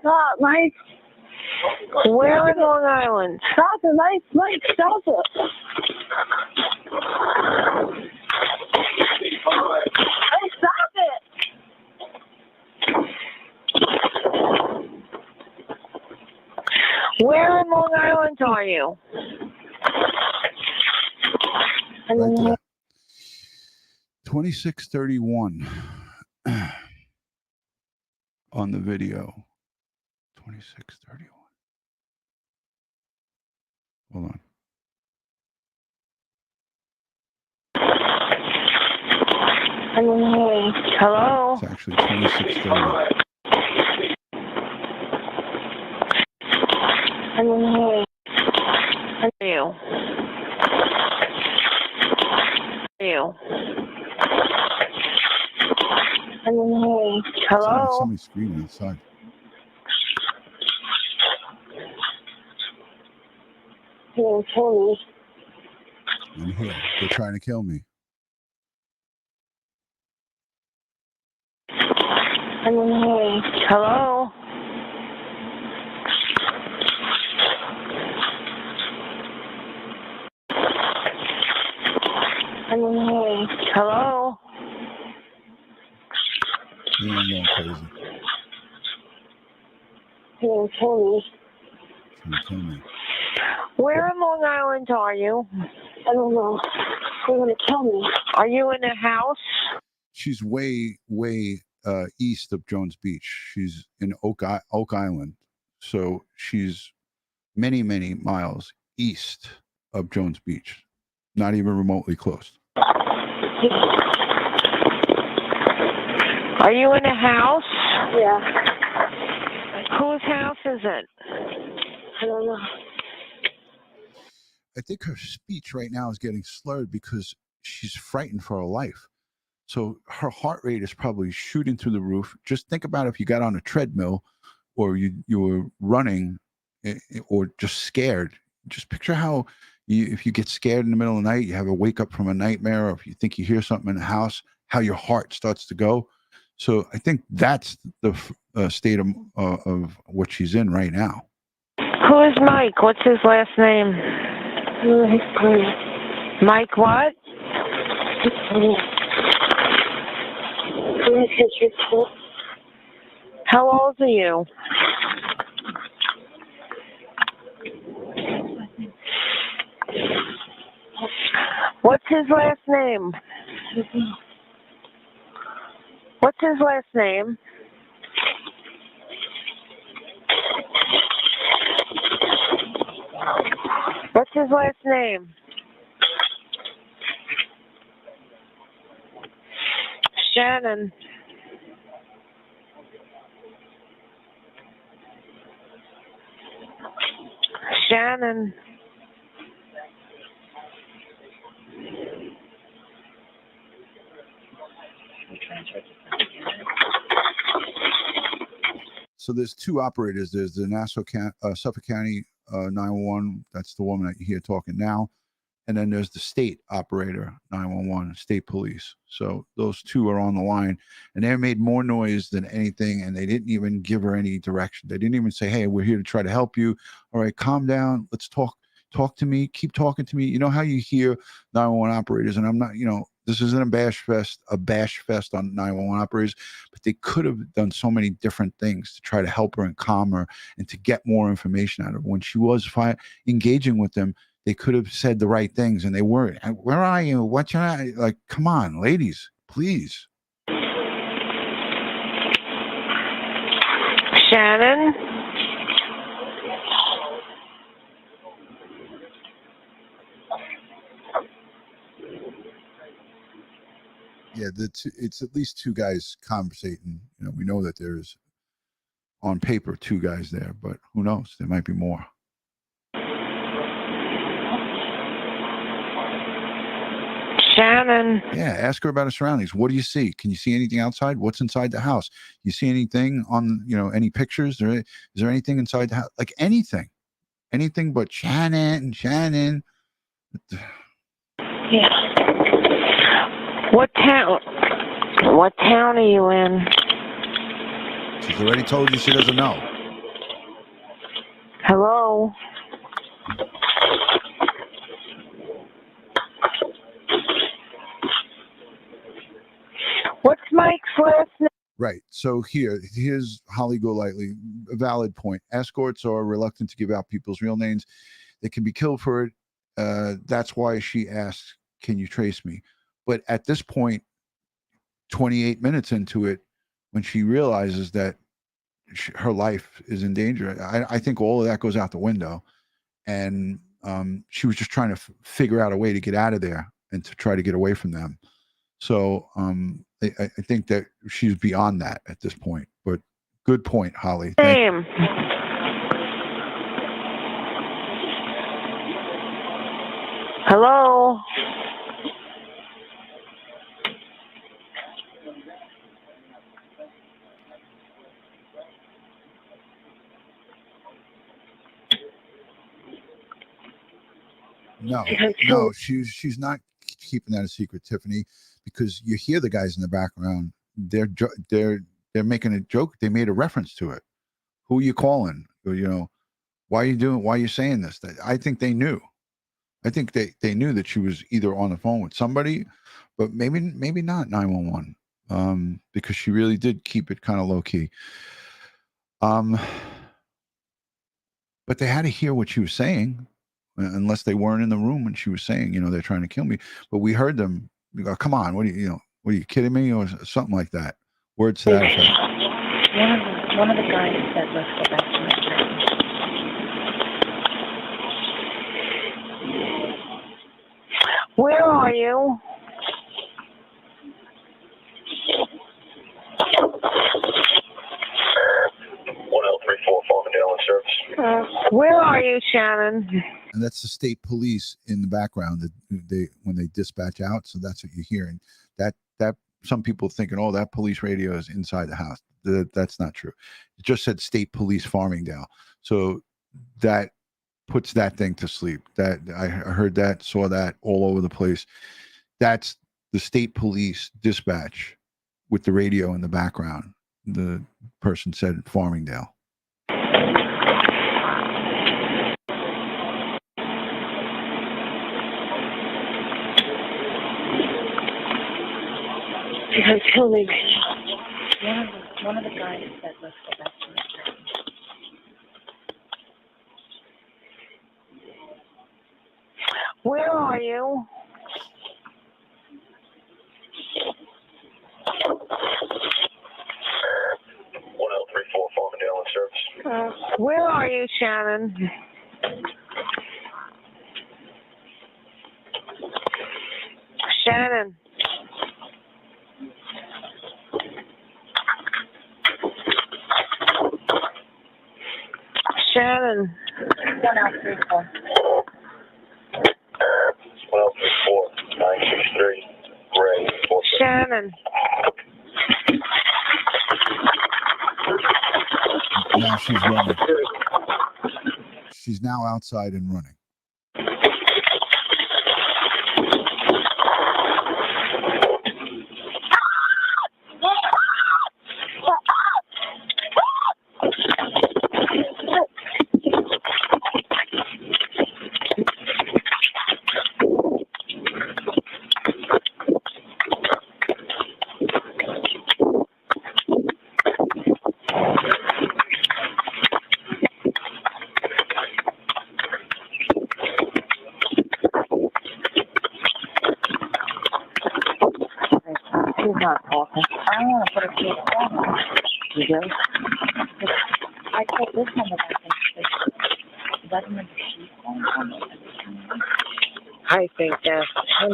Stop, Mike. Where in Long Island? Stop it, Mike. Mike, stop it. Hey, stop it! Where in Long Island are you? Right there. 2631 on the video. 2631. Hold on. Hello? It's actually 2630. You. You. Hello? Somebody screaming outside. Kill me. I'm here. They're trying to kill me. Hello? Hello? Yeah, I'm going crazy. Kill me. Trying to kill me. Where in Long Island are you? I don't know. They're gonna kill me. Are you in a house? She's way east of Jones Beach. She's in Oak Island. So she's many miles east of Jones Beach. Not even remotely close. Are you in a house? Yeah. Whose house is it? I don't know. I think her speech right now is getting slurred because she's frightened for her life. So her heart rate is probably shooting through the roof. Just think about if you got on a treadmill or you were running or just scared. Just picture how if you get scared in the middle of the night, you have a wake up from a nightmare, or if you think you hear something in the house, how your heart starts to go. So I think that's the state of what she's in right now. Who is Mike? What's his last name? Mike what? How old are you? What's his last name? What's his last name? What's his last name? Shannan. Shannan. So there's two operators. There's the Suffolk County 911. That's the woman that you hear talking now. And then there's the state operator 911, state police. So those two are on the line, and they made more noise than anything. And they didn't even give her any direction. They didn't even say, "Hey, we're here to try to help you. All right, calm down. Let's talk to me. Keep talking to me." You know how you hear 911 operators, and I'm not, this isn't a bash fest on 911 operators, but they could have done so many different things to try to help her and calm her and to get more information out of her. When she was engaging with them, they could have said the right things, and they weren't. Where are you? What should I like? Come on, ladies, please. Shannan. Yeah, it's at least two guys conversating. We know that there's on paper two guys there, but who knows? There might be more. Shannan. Yeah, ask her about her surroundings. What do you see? Can you see anything outside? What's inside the house? You see anything on, any pictures? Is there anything inside the house? Like anything but Shannan. Yeah. What town are you in? She's already told you she doesn't know. Hello? What's Mike's last name? Right. So here's Holly Golightly, a valid point. Escorts are reluctant to give out people's real names. They can be killed for it. That's why she asked, can you trace me? But at this point, 28 minutes into it, when she realizes that her life is in danger, I think all of that goes out the window. And she was just trying to figure out a way to get out of there and to try to get away from them. So I think that she's beyond that at this point. But good point, Holly. Name. Hello? No, she's not keeping that a secret, Tiffany, because you hear the guys in the background. They're making a joke. They made a reference to it. Who are you calling? Why are you saying this? I think they knew. I think they knew that she was either on the phone with somebody, but maybe not 911, because she really did keep it kind of low key. But they had to hear what she was saying, unless they weren't in the room when she was saying, they're trying to kill me. But we heard them. We go, come on, what are you kidding me, or something like that? Words to that effect. One of the guys said, let's go back to my friend. Where are you? Where are you, Shannan? And that's the state police in the background that when they dispatch out. So that's what you're hearing. That some people thinking, oh, that police radio is inside the house. That's not true. It just said state police Farmingdale. So that puts that thing to sleep. That I heard that, saw that all over the place. That's the state police dispatch with the radio in the background. The person said Farmingdale. Tell me. One of the guys said, let's go back to my friend. Where are you? Where are you, Shannan? Shannan. Shannan. 1034. 1234 963 Gray. Shannan. Now she's running. She's now outside and running. Not talking. I don't want to put a kid on. You do? I told this one that I think is that the she's going on? I think that's him.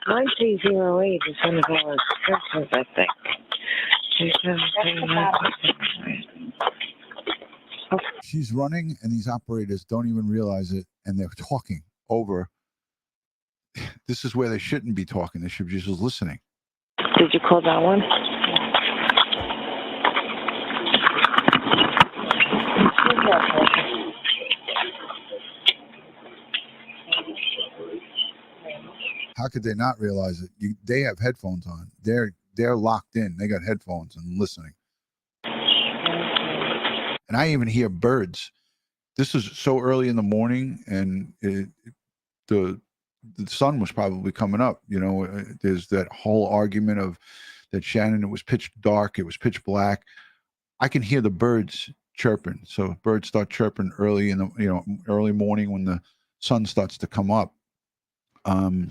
9308 is one of our extensions, I think. She's running, and these operators don't even realize it, and they're talking over. This is where they shouldn't be talking. They should be just listening. Did you call that one? How could they not realize it? They have headphones on. They're locked in. They got headphones and listening. And I even hear birds. This is so early in the morning, and the sun was probably coming up. You know, there's that whole argument of that Shannan. It was pitch dark. It was pitch black. I can hear the birds chirping. So birds start chirping early in the early morning when the sun starts to come up.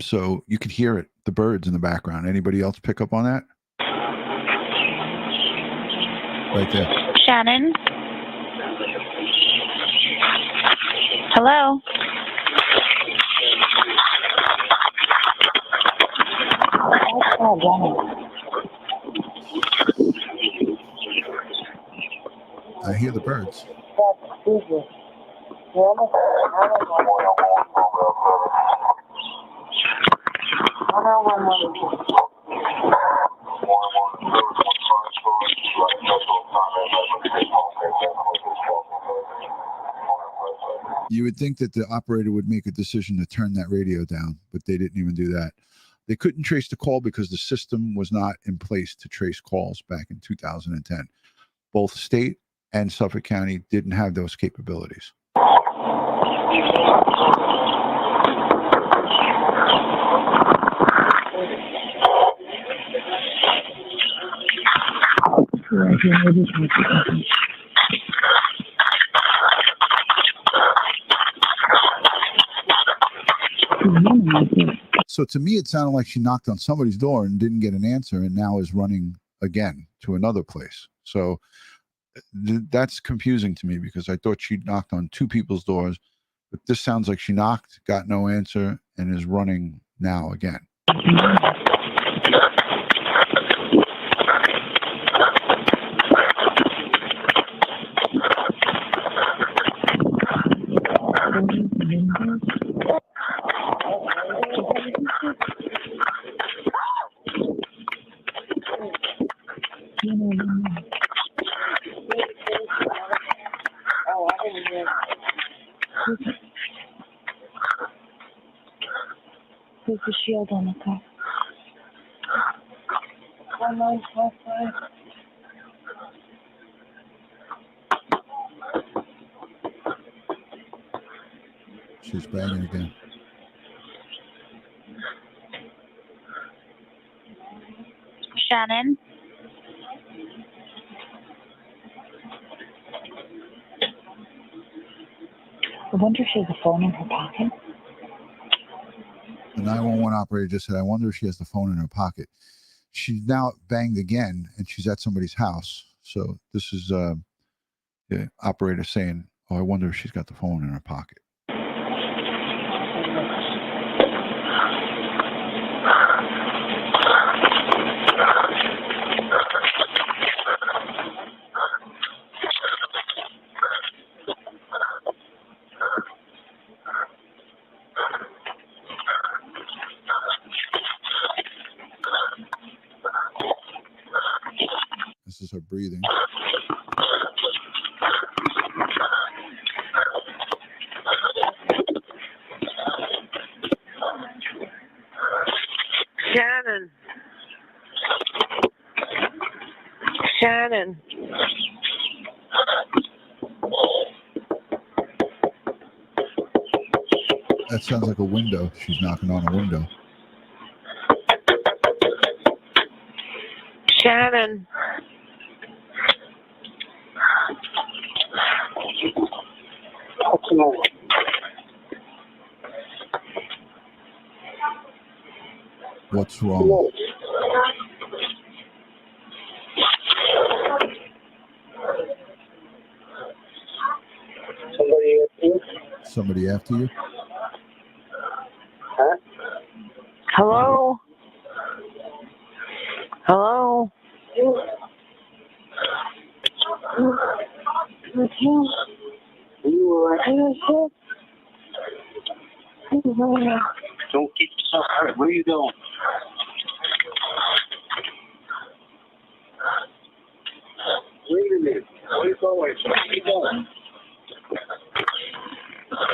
So you could hear it, the birds in the background. Anybody else pick up on that? Right there. Shannan? Hello? I hear the birds. You would think that the operator would make a decision to turn that radio down, but they didn't even do that. They couldn't trace the call because the system was not in place to trace calls back in 2010. Both state and Suffolk County didn't have those capabilities. So to me, it sounded like she knocked on somebody's door and didn't get an answer, and now is running again to another place. So that's confusing to me because I thought she knocked on two people's doors, but this sounds like she knocked, got no answer, and is running now again. There's a shield on the car. She's banging again. Shannan? I wonder if she has a phone in her pocket. The 911 operator just said, I wonder if she has the phone in her pocket. She's now banged again, and she's at somebody's house. So this is the operator saying, oh, I wonder if she's got the phone in her pocket. This is her breathing. Shannan. Shannan. That sounds like a window. She's knocking on a window. Shannan. What's wrong? Somebody after you? Huh? Hello? Hello? Don't get yourself hurt. Where are you going? Wait a minute. Where are you going? Where are you going?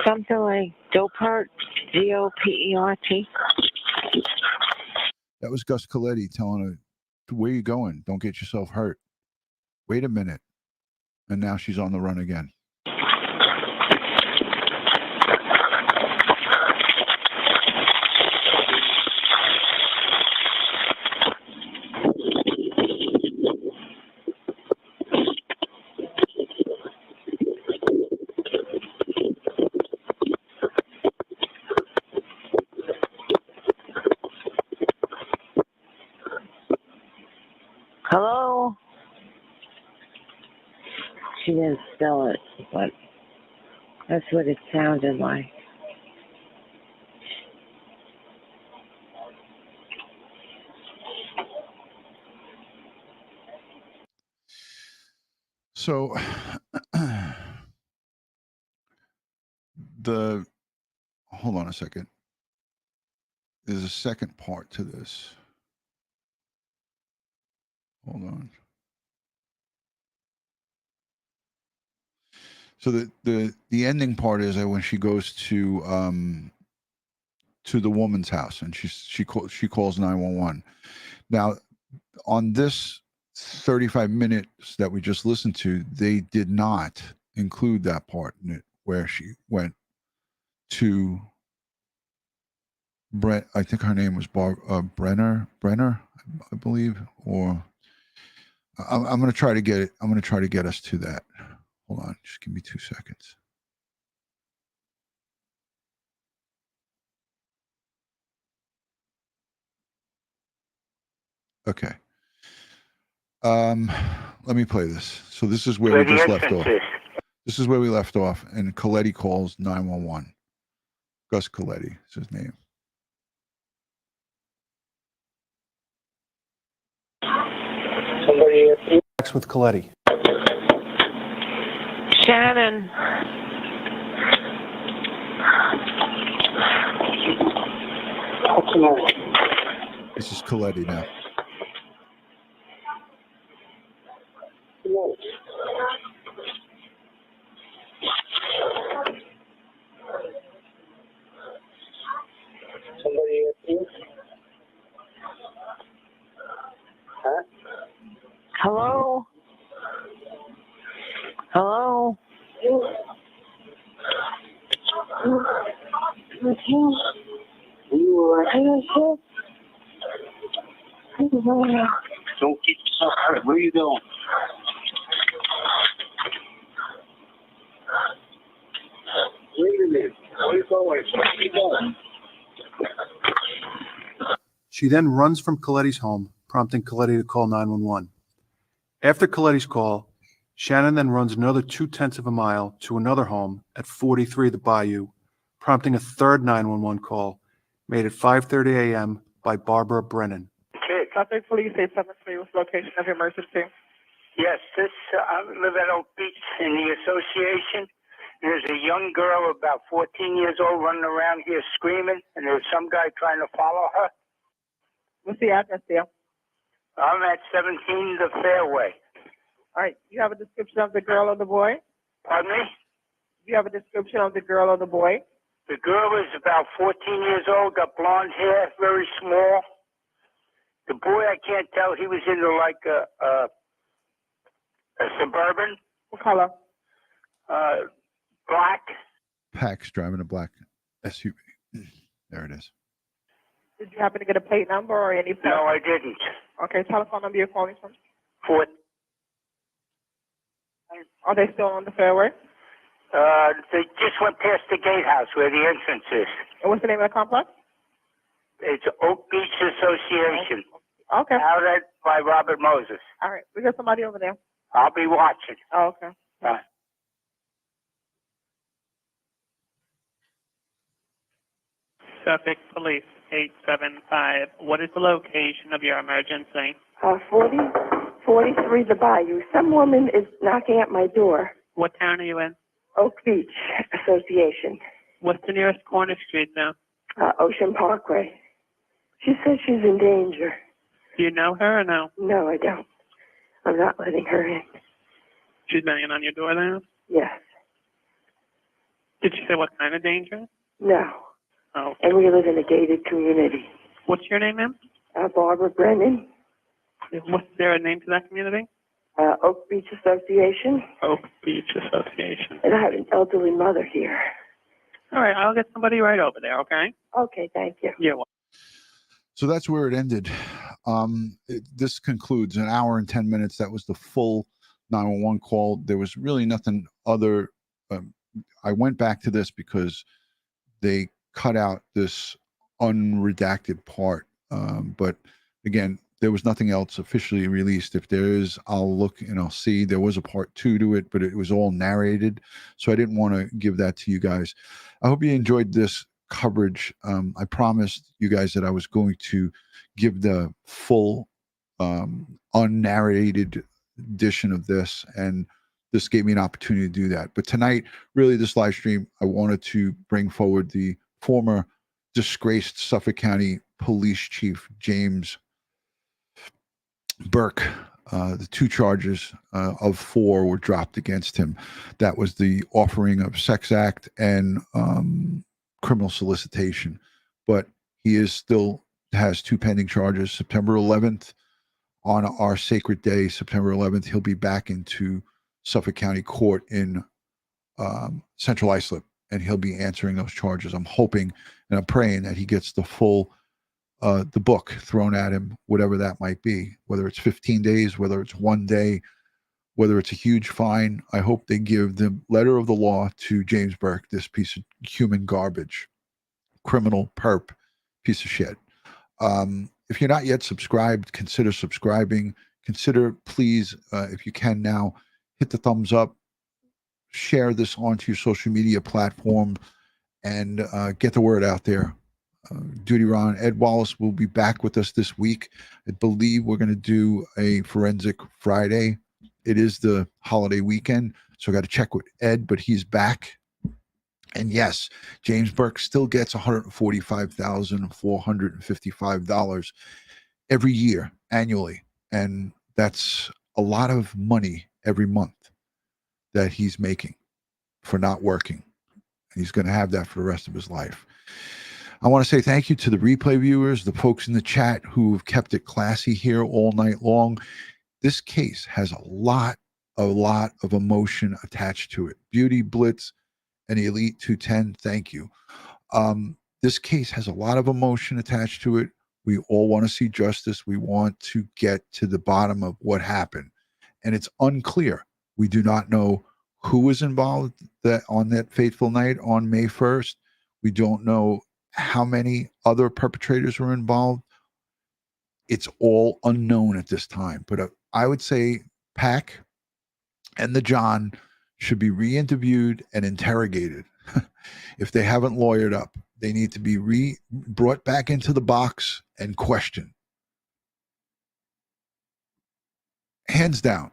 Something like Dopert, G-O-P-E-R-T. That was Gus Coletti telling her, where you going? Don't get yourself hurt. Wait a minute. And now she's on the run again. Hello? She didn't spell it, but that's what it sounded like. So hold on a second. There's a second part to this. Hold on. So the ending part is that when she goes to the woman's house and she calls 911. Now, on this 35 minutes that we just listened to, they did not include that part in it where she went to Brent. I think her name was Brenner, I believe, or I'm going to try to get it. I'm going to try to get us to that. Hold on, just give me 2 seconds. Okay. Let me play this. So this is where we just left off. This is where we left off, and Coletti calls 911. Gus Coletti is his name. Somebody with Coletti. Shannan. This is Coletti now. Somebody at you? Huh? Hello? Hello? Don't get yourself hurt. Where are you going? Wait a minute. Where are you going? Where are you going? She then runs from Coletti's home, prompting Coletti to call 911. After Coletti's call, Shannan then runs another 0.2 of a mile to another home at 43 The Bayou, prompting a third 911 call made at 5:30 a.m. by Barbara Brennan. Suffolk Police 873 with location of emergency. Yes, I live at Oak Beach in the association. There's a young girl about 14 years old running around here screaming, and there's some guy trying to follow her. What's the address there? I'm at 17 The Fairway. All right, you have a description of the girl or the boy? Pardon me? You have a description of the girl or the boy? The girl is about 14 years old, got blonde hair, very small. The boy, I can't tell. He was into like a Suburban. What color? Black. Pax driving a black SUV. There it is. Did you happen to get a plate number or any? No, I didn't. Okay, telephone number you're calling from? Fourth. Are they still on the fairway? They just went past the gatehouse where the entrance is. And what's the name of the complex? It's Oak Beach Association. Okay. Out at by Robert Moses. All right, we got somebody over there. I'll be watching. Oh, okay. Suffolk Police 875. What is the location of your emergency? 43 The Bayou. Some woman is knocking at my door. What town are you in? Oak Beach Association, What's the nearest corner street now? Ocean Parkway. She says she's in danger. Do you know her or no? No, I don't. I'm not letting her in. She's banging on your door now? Yes. Did she say what kind of danger? No. Oh. And we live in a gated community. What's your name, ma'am? Barbara Brennan, What's there a name to that community? Oak Beach Association. Oak Beach Association. And I have an elderly mother here. All right, I'll get somebody right over there, okay? Okay, thank you. You're welcome. So that's where it ended. This concludes an hour and 10 minutes. That was the full 911 call. There was really nothing other. I went back to this because they cut out this unredacted part. But again, there was nothing else officially released. If there is, I'll look and I'll see. There was a part 2 to it, but it was all narrated. So I didn't want to give that to you guys. I hope you enjoyed this coverage. I promised you guys that I was going to give the full unnarrated edition of this, and this gave me an opportunity to do that. But tonight, really, this live stream, I wanted to bring forward the former disgraced Suffolk County Police Chief James Burke. The 2 charges of 4 were dropped against him. That was the offering of sex act and criminal solicitation. But he is still has 2 pending charges. September 11th, on our sacred day, September 11th, he'll be back into Suffolk County Court in Central Islip, and he'll be answering those charges. I'm hoping and I'm praying that he gets the full the book thrown at him, whatever that might be, whether it's 15 days, whether it's 1 day, whether it's a huge fine. I hope they give the letter of the law to James Burke, this piece of human garbage, criminal perp, piece of shit. If you're not yet subscribed, consider subscribing. Consider, please, if you can now, hit the thumbs up, share this onto your social media platform, and get the word out there. DutyRon, Ed Wallace will be back with us this week. I believe we're going to do a Forensic Friday. It is the holiday weekend, so I got to check with Ed, but he's back. And yes, James Burke still gets $145,455 every year, annually. And that's a lot of money every month that he's making for not working. And he's going to have that for the rest of his life. I want to say thank you to the replay viewers, the folks in the chat who have kept it classy here all night long. This case has a lot of emotion attached to it. Beauty Blitz and Elite 210, thank you. This case has a lot of emotion attached to it. We all want to see justice. We want to get to the bottom of what happened. And it's unclear. We do not know who was involved on that fateful night on May 1st. We don't know how many other perpetrators were involved. It's all unknown at this time. But I would say Pac and the John should be re-interviewed and interrogated. If they haven't lawyered up, they need to be brought back into the box and questioned. Hands down,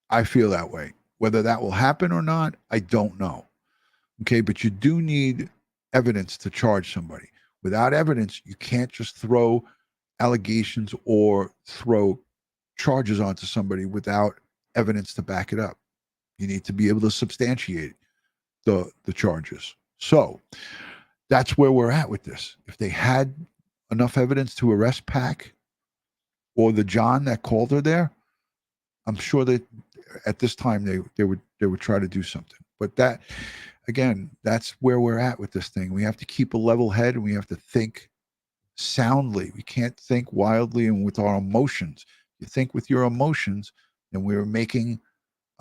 I feel that way. Whether that will happen or not, I don't know. Okay, but you do need evidence to charge somebody. Without evidence, you can't just throw allegations or throw charges onto somebody without evidence to back it up. You need to be able to substantiate the charges. So that's where we're at with this. If they had enough evidence to arrest Pac or the John that called her there, I'm sure that at this time they would try to do something. But that, again, that's where we're at with this thing. We have to keep a level head, and we have to think soundly. We can't think wildly and with our emotions. You think with your emotions, and we're making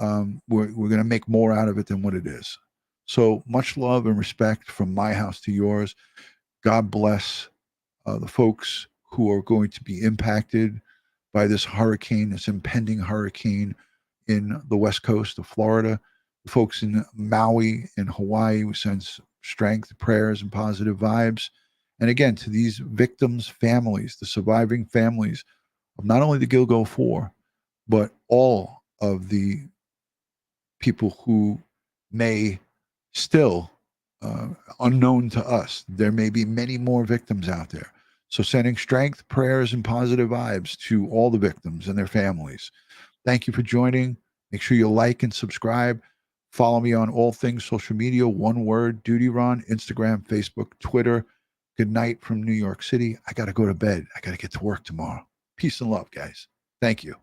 we're going to make more out of it than what it is. So much love and respect from my house to yours. God bless the folks who are going to be impacted by this hurricane, this impending hurricane in the west coast of Florida. The folks in Maui and Hawaii, we send strength, prayers, and positive vibes. And again, to these victims' families, the surviving families of not only the Gilgo 4, but all of the people who may still, unknown to us, there may be many more victims out there. So sending strength, prayers, and positive vibes to all the victims and their families. Thank you for joining. Make sure you like and subscribe. Follow me on all things social media. One word, DutyRon, Instagram, Facebook, Twitter. Good night from New York City. I got to go to bed. I got to get to work tomorrow. Peace and love, guys. Thank you.